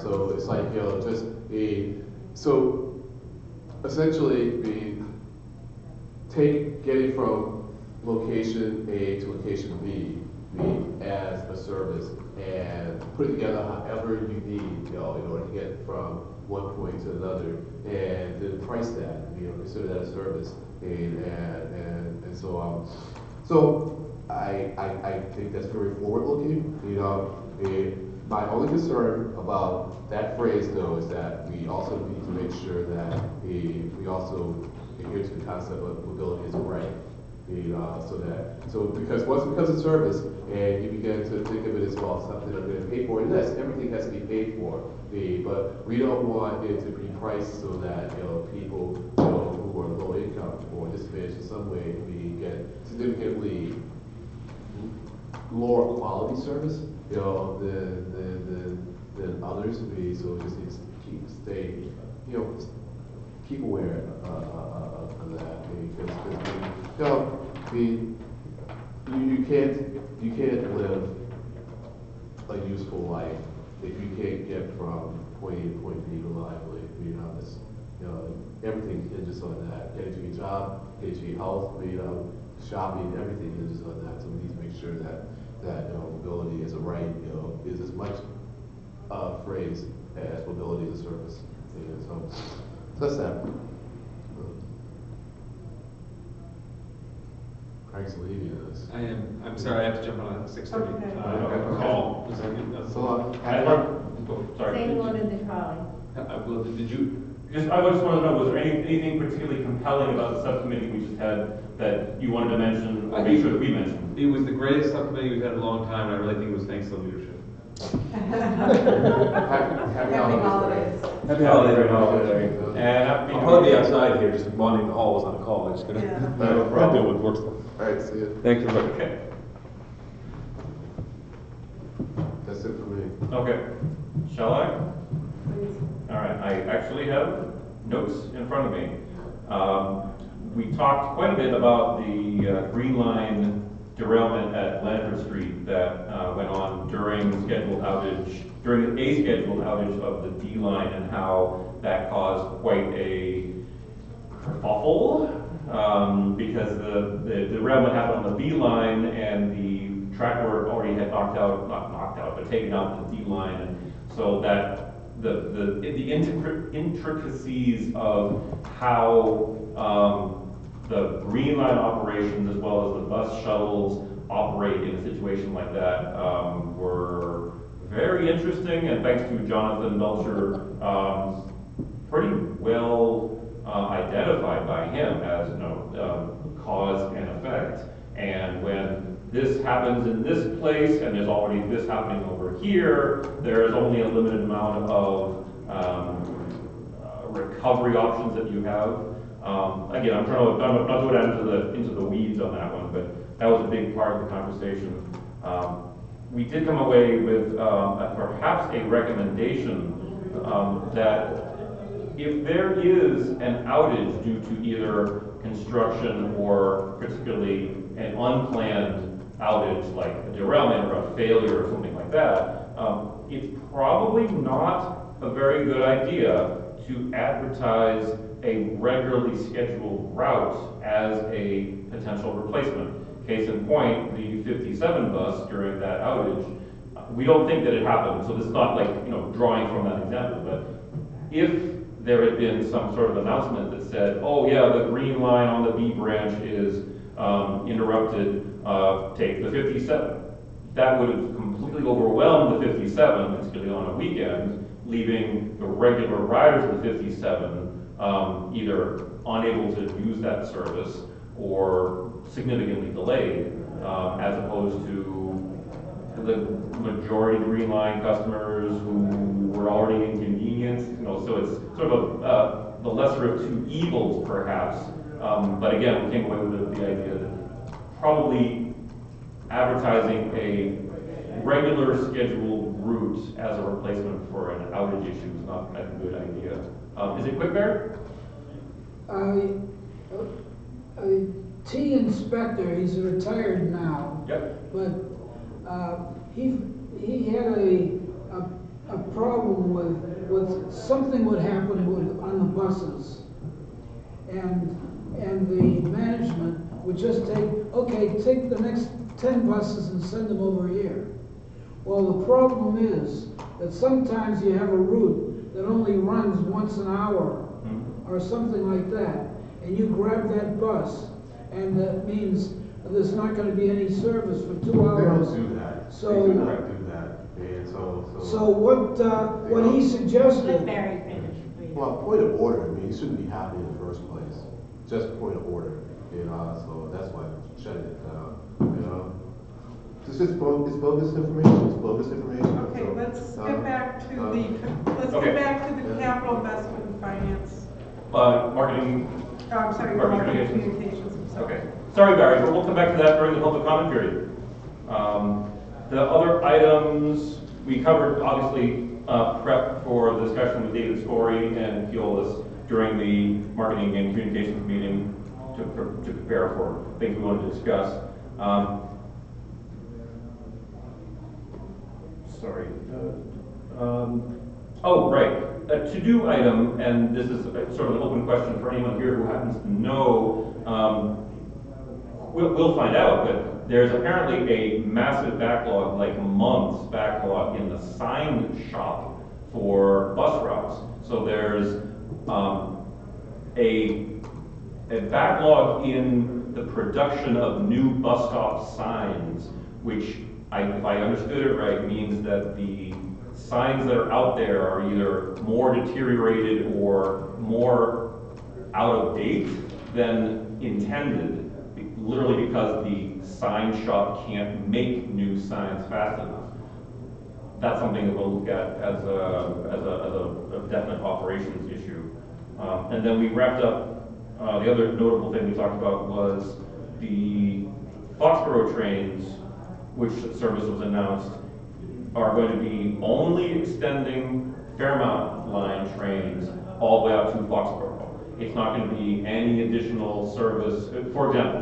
So it's like, so essentially getting from location A to location B as a service and put it together however you need, in order to get from one point to another, and then price that, consider that a service, and so on. So I think that's very forward-looking. My only concern about that phrase, though, is that we also need to make sure that we also adhere to the concept of mobility as a right. Because once it becomes a service and you begin to think of it as something I'm going to pay for, and yes, everything has to be paid for, but we don't want it to be priced so that people who are low income or disadvantaged in some way get significantly lower quality service than others. So we just need to keep aware of that, because you can't live a useful life if you can't get from point A to point B reliably. Everything hinges on that. Getting to your job, getting to your health, shopping, everything hinges on that. So we need to make sure that mobility as a right is as much a phrase as mobility as a service. So that's that. Frank's leaving us. I'm sorry, I have to jump on at 6:30. Okay. I have a call. Is that good? So, Sorry. Say more to the trolley. Well, did you, I just wanted to know, was there anything particularly compelling about the subcommittee we just had that you wanted to mention, or make sure that we mentioned? it was the greatest subcommittee we've had in a long time, and I really think it was thanks to the leadership. happy holidays. Happy holidays. And happy. I'll probably be outside here, just monitoring the halls on a call, I'm just gonna, No problem. I'll deal with work stuff. All right, see you. Thank you very much. Okay. That's it for me. Okay. Shall I? Please. All right, I actually have notes in front of me. We talked quite a bit about the Green Line derailment at Blanford Street that went on during a scheduled outage of the D line, and how that caused quite a kerfuffle because the derailment happened on the B line, and the track work already had taken out the D line, and so that the intricacies of how the Green Line operations as well as the bus shuttles operate in a situation like that were very interesting, and thanks to Jonathan Belcher, pretty well identified by him as cause and effect. And when this happens in this place and there's already this happening over here, there is only a limited amount of recovery options that you have. Again, I'm not going down into the weeds on that one, but that was a big part of the conversation. We did come away with perhaps a recommendation that if there is an outage due to either construction or particularly an unplanned outage, like a derailment or a failure or something like that, it's probably not a very good idea to advertise a regularly scheduled route as a potential replacement. Case in point, the 57 bus during that outage, we don't think that it happened, so this is not like, drawing from that example, but if there had been some sort of announcement that said, oh yeah, the Green Line on the B branch is interrupted, take the 57. That would have completely overwhelmed the 57, particularly on a weekend, leaving the regular riders of the 57 either unable to use that service or significantly delayed, as opposed to the majority Green Line customers who were already inconvenienced. So it's sort of the lesser of two evils, perhaps. But again, we came away with the idea that probably advertising a regular scheduled route as a replacement for an outage issue is not a good idea. Is it quick, Barry? A T inspector, he's retired now. Yep. But he had a problem with something would happen on the buses, and the management would just take the next 10 buses and send them over here. Well, the problem is that sometimes you have a route that only runs once an hour or something like that, and you grab that bus, and that means there's not going to be any service for 2 hours. They don't do that. So, they do not do that. And so what he suggested. Let Barry finish, please. Well, point of order, he shouldn't be happy in the first place. Just point of order, so that's why I'm shutting it down, It's bogus information, Okay, So, let's get back to the capital investment and finance. Marketing. I'm sorry, Marketing marketing communications. communications. I'm sorry. Okay. Sorry, Barry, but we'll come back to that during the public comment period. The other items we covered, obviously, prep for the discussion with David Scory and Keolis during the marketing and communications meeting to prepare for things we wanted to discuss. Sorry. Oh, right. A to-do item, and this is sort of an open question for anyone here who happens to know. We'll find out, but there's apparently a massive backlog, like months backlog, in the sign shop for bus routes. So there's a backlog in the production of new bus stop signs, which if I understood it right, means that the signs that are out there are either more deteriorated or more out of date than intended, literally because the sign shop can't make new signs fast enough. That's something that we'll look at as a definite operations issue. And then we wrapped up, the other notable thing we talked about was the Foxborough trains, which service was announced, are going to be only extending Fairmount line trains all the way out to Foxborough. It's not going to be any additional service. For example,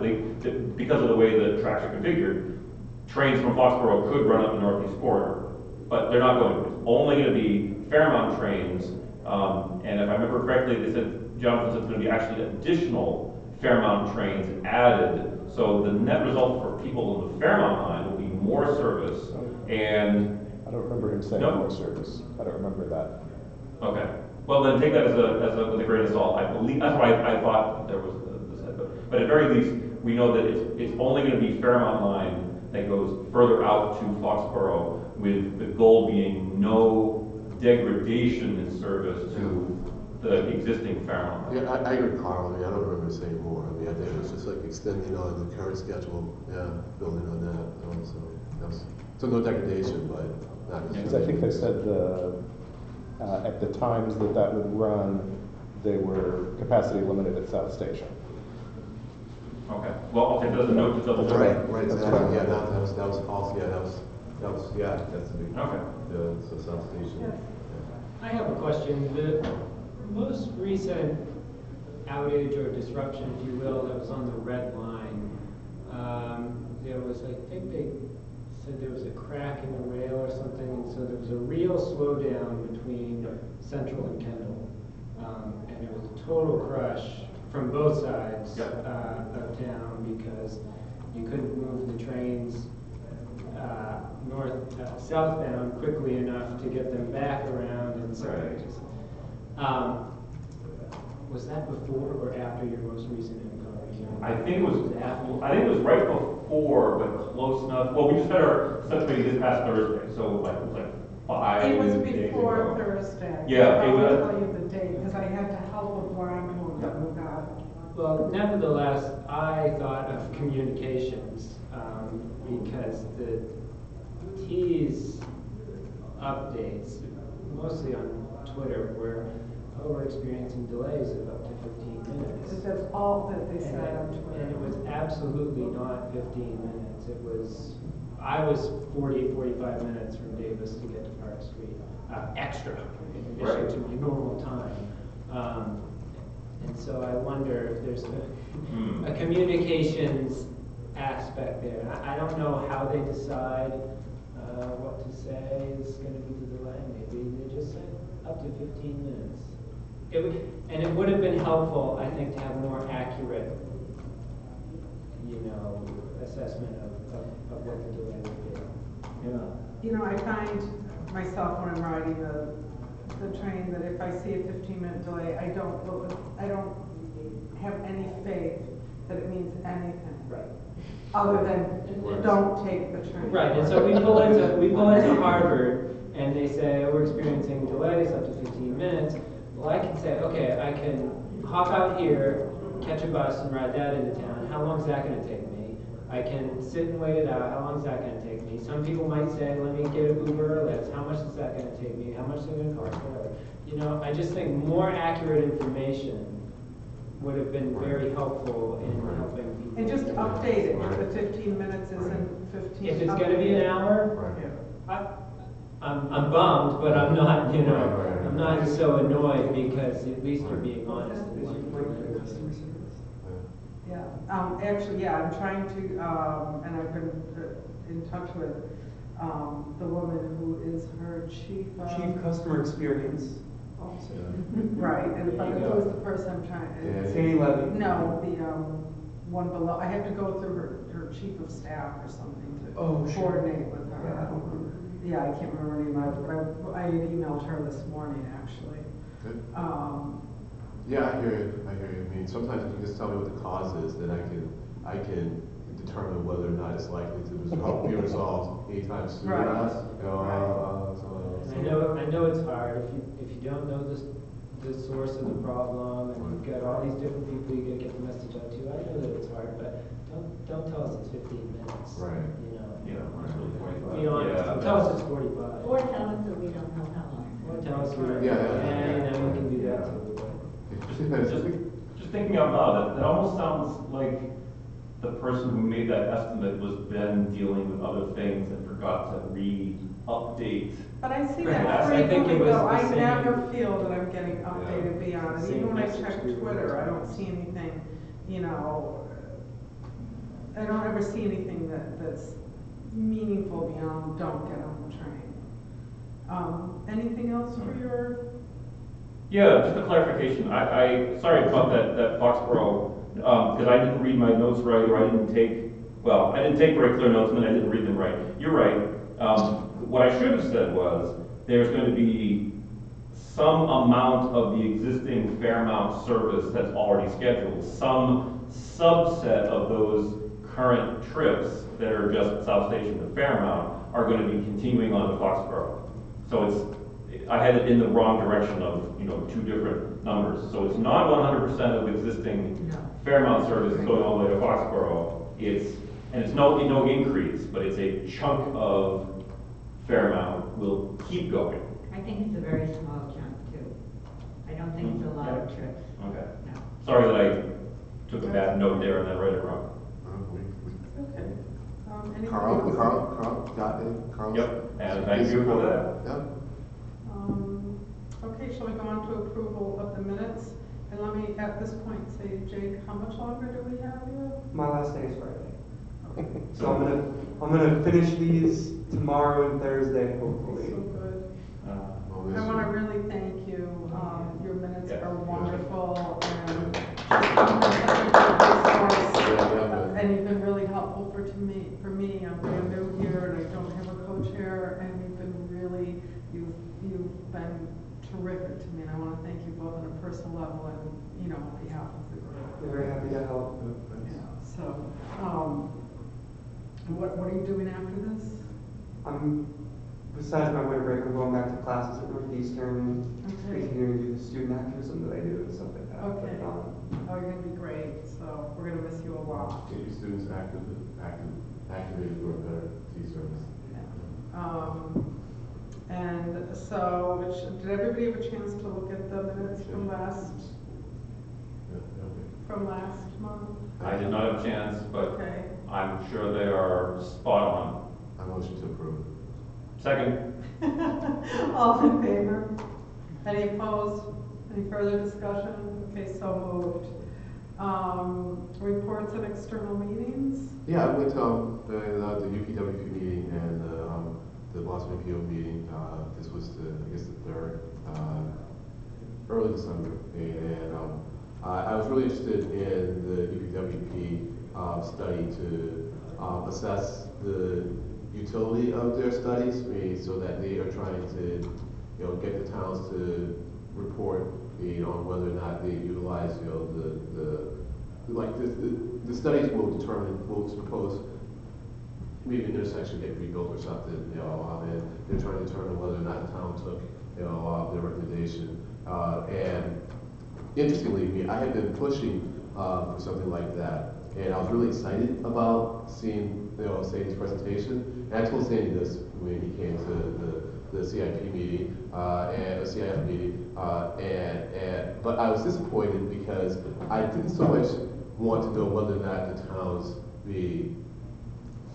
because of the way the tracks are configured, trains from Foxborough could run up the northeast corridor, but they're not going to. It's only going to be Fairmount trains, and if I remember correctly, they said, Jonathan said it's going to be actually additional Fairmount trains added. So the net result for people in the Fairmount line will be more service, and I don't remember him saying more service. I don't remember that. Okay. Well, then take that with a grain of salt. I believe that's why I thought there was but at very least we know that it's only going to be Fairmount line that goes further out to Foxborough, with the goal being no degradation in service to the existing Fairmount line. Yeah, I agree with Carl. I mean, I don't remember saying more. I mean, I think it was just like extending on the current schedule, building on that. So no degradation, but not. Because I think they said at the times that would run, they were capacity limited at South Station. Okay. Well, I'll take that as a note to double check. Right. Exactly. Yeah, that was false. Yeah, that's the big. Okay. So South Station. Yes. I have a question. The most recent outage or disruption, if you will, that was on the red line, there was, I think they said there was a crack in the rail or something, and so there was a real slowdown between Central and Kendall. And it was a total crush from both sides of town, because you couldn't move the trains southbound quickly enough to get them back around, and so was that before or after your most recent encounter? I think it was after. I think it was right before, but close enough. Well, we just had our subcommittee this past Thursday, so it was like 5 It was days before ago. Thursday. Yeah, I it will was. tell you the date, because I had to help a blind woman who got it. Well, nevertheless, I thought of communications, because the T's updates, mostly on Twitter, were, we're experiencing delays of up to 15 minutes. That's all that they said on Twitter. And it was absolutely not 15 minutes. It was, I was 40, 45 minutes from Davis to get to Park Street, extra, in addition to my normal time. And so I wonder if there's a communications aspect there. I don't know how they decide what to say is going to be the delay. Maybe they just said up to 15 minutes. And it would have been helpful, I think, to have more accurate, assessment of what the delay would be. I find myself when I'm riding the train that if I see a 15-minute delay, I don't have any faith that it means anything. Right. Other than don't take the train. Right, and so we pull into Harvard, and they say, we're experiencing delays up to 15 minutes. Well, I can say, okay, I can hop out here, catch a bus, and ride that into town. How long is that going to take me? I can sit and wait it out. How long is that going to take me? Some people might say, let me get an Uber or Lyft. How much is that going to take me? How much is it going to cost? Whatever. I just think more accurate information would have been very helpful in helping people. And just update it. If the 15 minutes isn't 15. If it's going to be an hour, I'm bummed, but I'm not, I'm not so annoyed, because at least you're being honest. Yeah, actually, I'm trying to, and I've been in touch with the woman who is her chief customer experience officer. Right, and but who is the person I'm trying to? Sandy Levy. No, the one below. I have to go through her chief of staff or something to coordinate with her. Yeah, I can't remember her name, but I had emailed her this morning, actually. Good. Yeah, I hear you. I mean, sometimes if you just tell me what the cause is, then I can I can determine whether or not it's likely to be resolved anytime soon. Right. I know it's hard, if you don't know the source of the problem, and you've got all these different people you gotta get the message out to, I know that it's hard, but don't tell us it's 15 minutes. Right. You know. Yeah, it's really 45. Be honest, Yeah. tell us it's 45. Or tell us that we don't know how long. Or tell us we don't. Yeah. You know, we can do that too. Just thinking out loud, that almost sounds like the person who made that estimate was then dealing with other things and forgot to re-update. But I see Right. that I think it frequently was though, the I same- never feel that I'm getting updated beyond it, Same even when I message check we Twitter, were- I don't see anything, you know, I don't ever see anything that's meaningful beyond don't get on the train. Anything else for your? Yeah, just a clarification, sorry about that Foxborough, because I didn't read my notes right, or I didn't take very clear notes, and then I didn't read them right. You're right. What I should have said was, there's going to be some amount of the existing Fairmount service that's already scheduled, some subset of those current trips that are just South Station to Fairmount are going to be continuing on to Foxborough. So I had it in the wrong direction of, two different numbers. So it's not 100% of existing Fairmount service going all the way to Foxborough. It's no increase, but it's a chunk of Fairmount will keep going. I think it's a very small chunk too. I don't think it's a lot of trips. Okay. No. Sorry that I took a bad note there and then read it wrong. Okay. Anything Carl, else? got it? Carl? Yep, and thank you for that. Yep. Okay, shall we go on to approval of the minutes? And let me, at this point, say, Jake, how much longer do we have here? My last day is Friday. So I'm gonna finish these tomorrow and Thursday, So hopefully. good. Well, I want to really thank you. Your minutes Yeah. are wonderful and just and you've been really helpful for me. I'm brand new here and I don't have a co-chair, and you've been been terrific to me, and I want to thank you both on a personal level and on behalf of the group. We're very happy to help. Yeah. So, what are you doing after this? Besides my winter break, I'm going back to classes at Northeastern, Okay. continuing to do the student activism that I do and stuff like that. Okay. But, Oh, you're gonna be great. So we're gonna miss you a lot. Get your students activated for a better T-service. And so, did everybody have a chance to look at the minutes from last month? I did not have a chance, but Okay. I'm sure they are spot on. I motion to approve. Second. All in favor? Any opposed? Any further discussion? Okay, so moved. Reports of external meetings? Yeah, I went to the UPWP meeting and the Boston APO meeting. This was the third, early December. And I was really interested in the UPWP study to assess the utility of their studies, so that they are trying to, get the towns to report, on whether or not they utilize, the studies will propose maybe an intersection get rebuilt or something, and they're trying to determine whether or not the town took, their recommendation. And interestingly, I had been pushing for something like that, and I was really excited about seeing, Sandy's presentation. And I told Sandy this when he came to the CIP meeting and the CIF meeting, but I was disappointed because I didn't so much want to know whether or not the towns be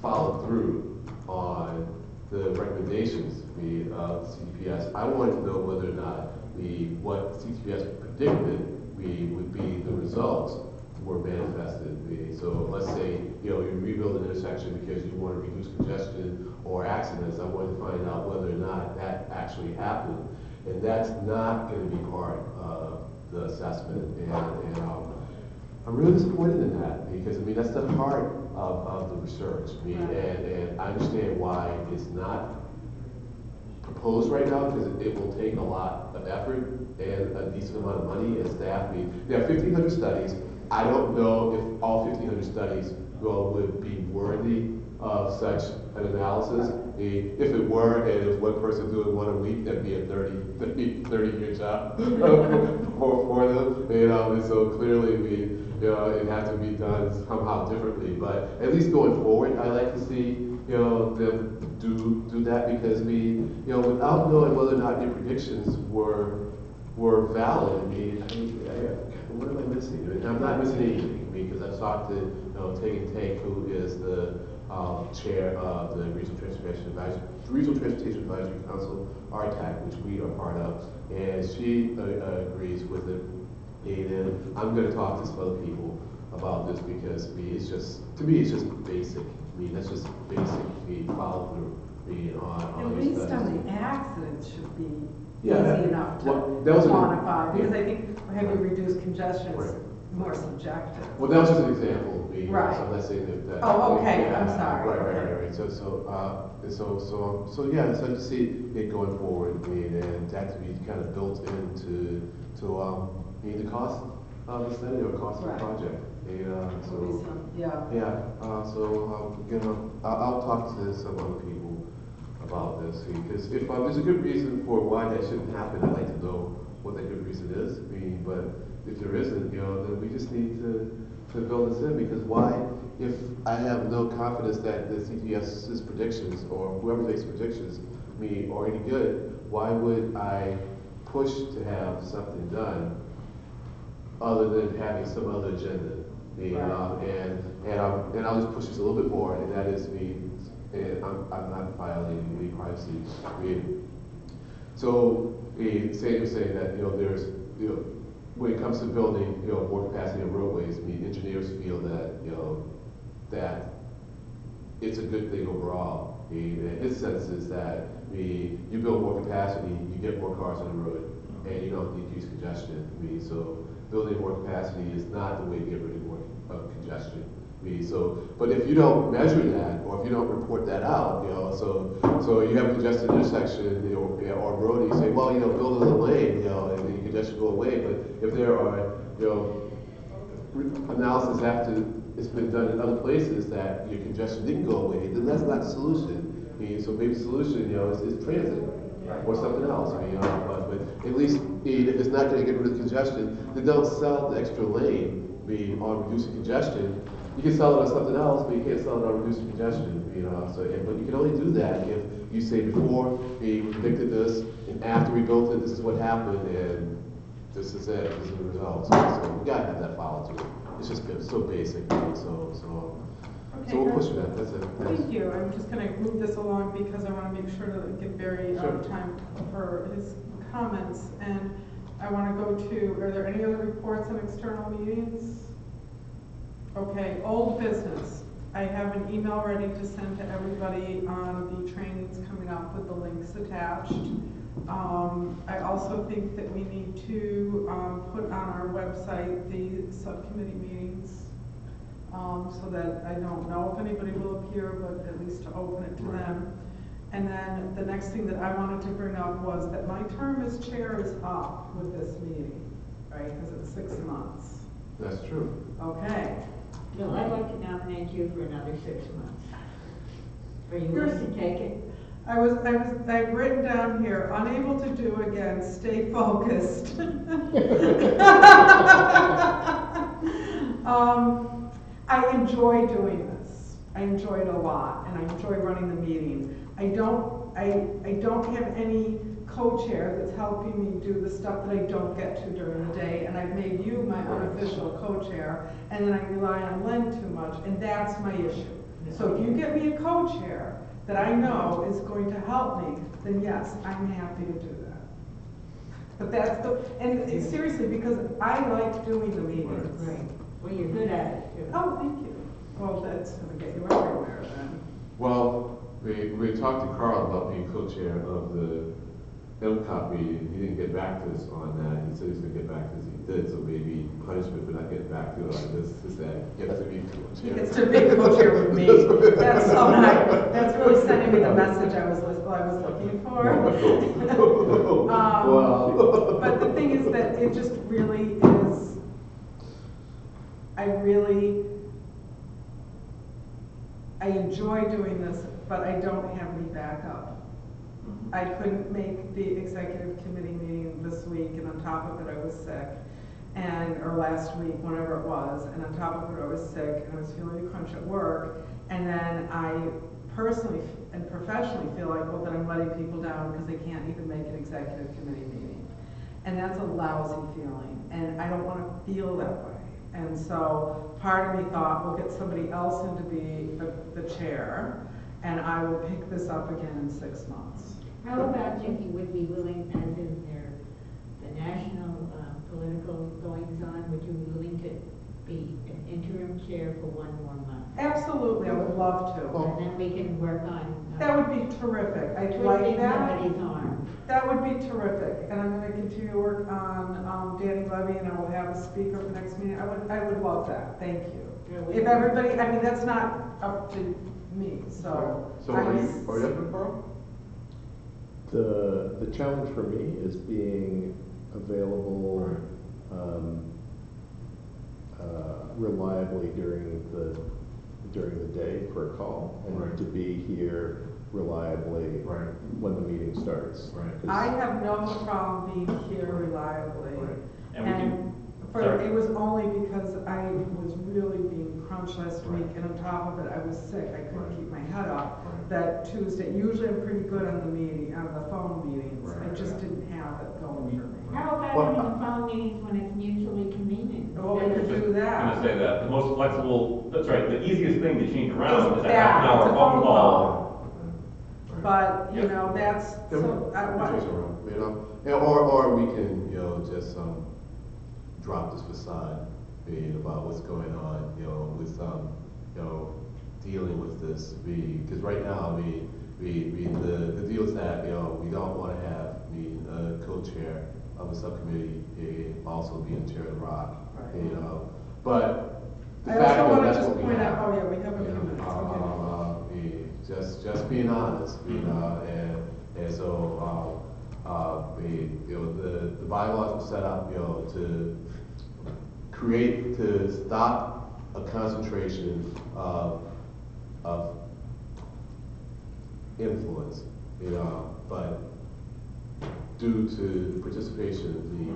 followed through on the recommendations of CTPS. I wanted to know whether or not what CTPS predicted would be the results were manifested. So let's say you rebuild an intersection because you want to reduce congestion or accidents. I wanted to find out whether or not that actually happened, and that's not going to be part of the assessment. And I'm really disappointed in that because that's the heart of the research. And I understand why it's not proposed right now, because it will take a lot of effort and a decent amount of money and staff. There are 1,500 studies, I don't know if all 1,500 studies would be worthy of such an analysis. If it were, and it was one person doing one a week, that'd be a 30-year job for them. And so clearly it has to be done somehow differently. But at least going forward, I like to see them do that, because without knowing whether or not your predictions were valid. What am I missing? I'm not missing anything, because I've talked to Take, who is the chair of the Regional Transportation Advisory Council, RTAC, which we are part of, and she agrees with it. And I'm going to talk to some other people about this, because to me it's just basic. That's just basic follow through on At these least studies. on the accidents should be Yeah, easy enough to that was quantify, because yeah. I think having reduced congestion is Right. more subjective. Well, that was just an example. Right. So I'm not saying that. Oh, okay, yeah, I'm sorry. Right. So yeah, so I just see it going forward, and that to be kind of built into the cost of the study or cost of the project. So Yeah. I'll talk to some other people about this, because if there's a good reason for why that shouldn't happen, I'd like to know what that good reason is. But if there isn't, then we just need to build this in, because why, if I have no confidence that the CTS's predictions or whoever makes predictions are any good, why would I push to have something done other than having some other agenda? And I'll just push this a little bit more, and that is and I'm not violating any privacy. So you're saying that there's when it comes to building more capacity of roadways, engineers feel that that it's a good thing overall. And his sense is that you build more capacity, you get more cars on the road, and you don't decrease congestion. So building more capacity is not the way to get rid of congestion. But if you don't measure that, or if you don't report that out, so you have a congested intersection or road, and you say, well, build another lane, and the congestion go away. But if there are, analysis after it's been done in other places that your congestion didn't go away, then that's not the solution. So maybe the solution, is transit or something else. But at least if it's not going to get rid of congestion, then don't sell the extra lane on reducing congestion. You can sell it on something else, but you can't sell it on reducing congestion. But you can only do that if you say before we predicted this, and after we built it, this is what happened, and this is it. This is the results. So we gotta have that follow through. It's just so basic. So we'll push that. That's it. Thank you. I'm just going to move this along because I want to make sure to give Barry time for his comments. And I want to go to, are there any other reports on external meetings? Okay, old business. I have an email ready to send to everybody on the trainings coming up with the links attached. I also think that we need to put on our website the subcommittee meetings so that I don't know if anybody will appear, but at least to open it to them. And then the next thing that I wanted to bring up was that my term as chair is up with this meeting, right? Because it's 6 months. That's true. Okay. No, I'd like to nominate you for another 6 months. Are you willing to take it? I've written down here, unable to do again, stay focused. I enjoy doing this. I enjoy it a lot, and I enjoy running the meeting. I don't have any co-chair that's helping me do the stuff that I don't get to during the day, and I've made you my unofficial co-chair, and then I rely on Len too much, and that's my issue. So if you get me a co-chair that I know is going to help me, then yes, I'm happy to do that. But that's and seriously, because I like doing the meetings. Right. Well, you're good at it, too. Oh, thank you. Well, that's going to get you everywhere then. Well, we talked to Carl about being co-chair of the MCOP meeting. He didn't get back to us on that. He said he was going to get back to us. He did, so maybe punishment for not getting back to us is that he gets to be co-chair. He gets to be co-chair with me. That's so nice. That's really sending me the message I was looking for. But the thing is that it just really is. I enjoy doing this, but I don't have any backup. I couldn't make the executive committee meeting this week, and on top of it, I was sick. Or last week, whenever it was, and on top of it, I was sick, and I was feeling a crunch at work, and then I personally and professionally feel like, well, then I'm letting people down because they can't even make an executive committee meeting. And that's a lousy feeling, and I don't want to feel that way. And so part of me thought, we'll get somebody else in to be the chair, and I will pick this up again in 6 months. How about if you would be willing, as is the national political goings-on, would you be willing to be an interim chair for 1 more month? Absolutely, I would love to. And then we can work on. That would be terrific. I'd like twisting that. somebody's arm. That would be terrific. And I'm going to continue to work on Danny Levy, and I will have a speaker for the next meeting. I would love that. Thank you. If everybody, I mean, that's not up to me, so. So are you up for Carl? The challenge for me is being available reliably during the day for a call, and to be here reliably when the meeting starts. I have no problem being here reliably. And it was only because I was really being crunched last week, and on top of it, I was sick. I couldn't keep my head up. That Tuesday, usually I'm pretty good on the phone meetings. I just didn't have it going for me. How about having the phone meetings when it's mutually convenient? Well, we could do that. I'm gonna say that, the most flexible, that's right, the easiest thing to change around is a Yeah, half an hour it's a phone call. But, you know, that's, so, or we can, just drop this facade, about what's going on, with dealing with this. Because right now, the deal is that we don't want to have me a co-chair of a subcommittee, also being chair of the ROC. But the I fact also that want to that's just what we point have. out, oh yeah, we have a few minutes, Just being honest, and so the bylaws were set up, to stop a concentration of influence, but due to the participation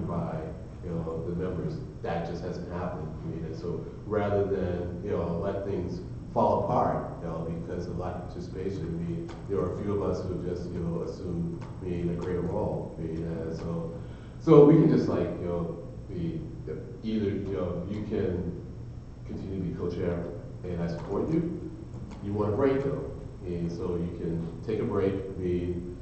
by the members, that just hasn't happened. And so rather than let things fall apart, because of lack of participation, there are a few of us who just assume a greater role. So we can just be either you can continue to be co-chair and I support you. You want a break though, and so you can take a break.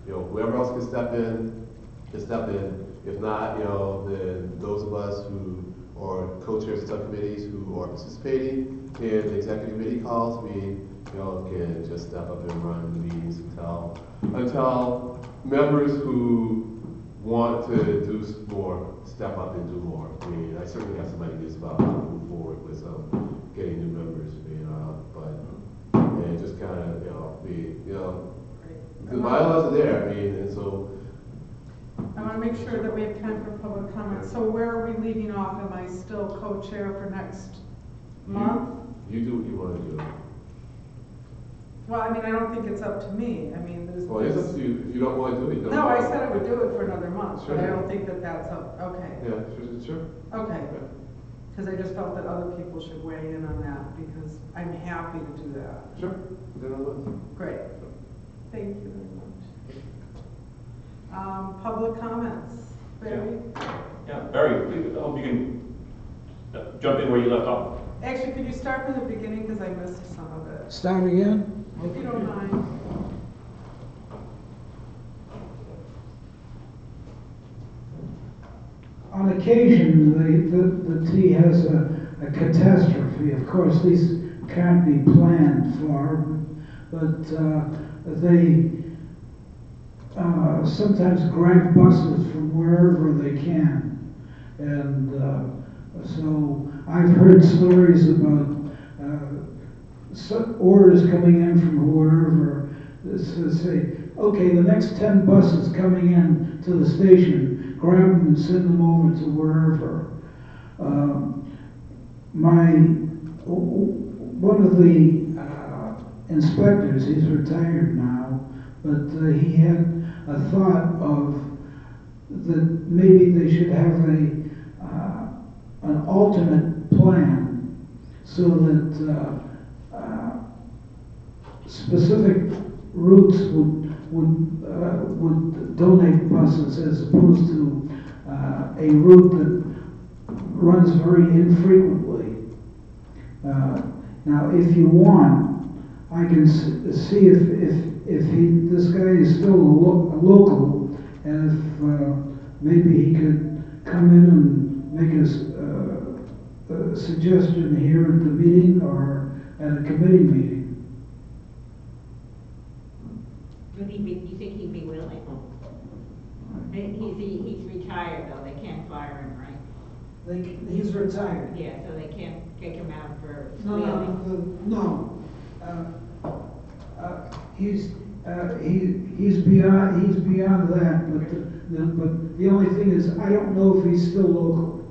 Whoever else can step in, can step in. If not, then those of us who are co-chairs of subcommittees who are participating in the executive committee calls, we can just step up and run the meetings until members who want to do more step up and do more. I certainly have some ideas about how to move forward with getting new members, but just kind of the bylaws are there. And so. I want to make sure that we have time for public comment. So where are we leaving off? Am I still co-chair for next month? You do what you want to do. Well, I mean, I don't think it's up to me. I mean, there's. Well, it's up to you. If you don't want to do it, don't. No, I said I would do it for another month, Sure. but I don't think that that's up. Okay. Yeah, sure. Okay. Because I just felt that other people should weigh in on that because I'm happy to do that. Sure. Put it on the list. Great. Thank you very much. Public comments. Barry? Yeah, Barry, I hope you can jump in where you left off. Actually, could you start from the beginning because I missed some of it? Start again? If you don't mind. On occasion, the T has a catastrophe. Of course, these can't be planned for, but they sometimes grab buses from wherever they can. And so I've heard stories about orders coming in from wherever that say, okay, the next 10 buses coming in to the station, grab them and send them over to wherever. One of the inspectors. He's retired now, but he had a thought of that maybe they should have an alternate plan so that specific routes would donate buses as opposed to a route that runs very infrequently. Now, if you want, I can see if this guy is still a local, and if maybe he could come in and make a suggestion here at the meeting or at a committee meeting. Would he be, you think he'd be willing? He's retired though, they can't fire him, right? He's retired. Yeah, so they can't kick him out for No, stealing. He's beyond that. But the only thing is, I don't know if he's still local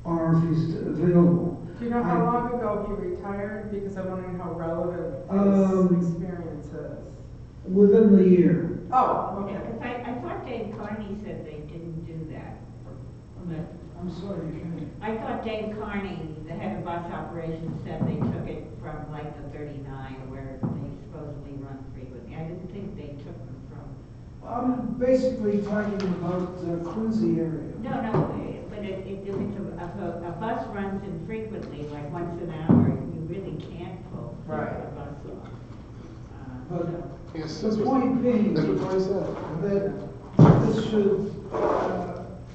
or if he's available. Do you know how long ago he retired? Because I'm wondering how relevant his experience is. Within the year. Oh, okay. Because I thought Dave Carney said they didn't do that. But I'm sorry, Kenny. I thought Dave Carney, the head of bus operations, said they took it from like the 39 where they supposedly run frequently. I didn't think they took them from. I'm basically talking about Quincy area. No, but if a bus runs infrequently, like once an hour, you really can't pull a bus off. But Yes, the point being that's what I said. that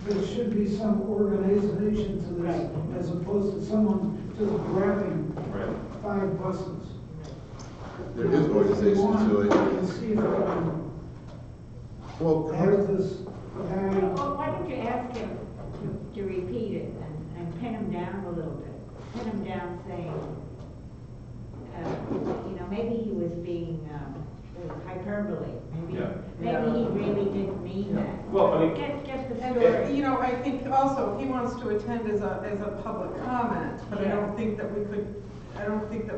there should be some organization to this, as opposed to someone just grabbing 5 buses. There is organization to it. And see if I can Well, have this guy. Well, why don't you ask him to repeat it and pin him down a little bit? Pin him down saying, maybe he was being hyperbole. Maybe he really didn't mean that. Well, I mean, get the And, story. I think also if he wants to attend as a public comment, but I don't think that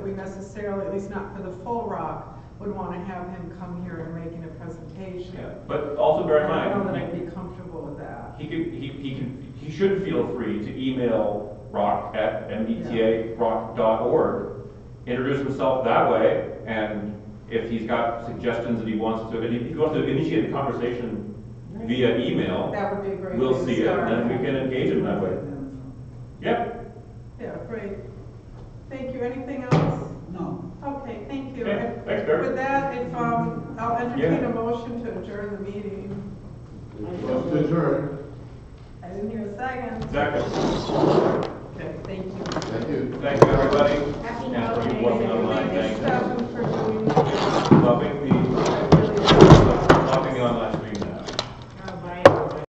we necessarily, at least not for the full rock, would want to have him come here and making a presentation. Yeah, but also bear in I don't know that mind, I'd be comfortable with that. he should feel free to email rock@mbtarock.org, introduce himself that way, and if he's got suggestions that he wants to, and if he wants to initiate a conversation via email, That would be a great way we'll to see it, start. and then we can engage him that way. Yep. Yeah, great. Thank you. Anything else? No. Okay, thank you. Okay, And thanks, Barry. with that, if, I'll entertain Yeah. a motion to adjourn the meeting. Motion to adjourn. I didn't hear a second. Second. Okay, thank you. Thank you. Thank you, everybody. Happy And for holidays, you watching online, Thank you, thank you. Stefan, for doing Stopping the online.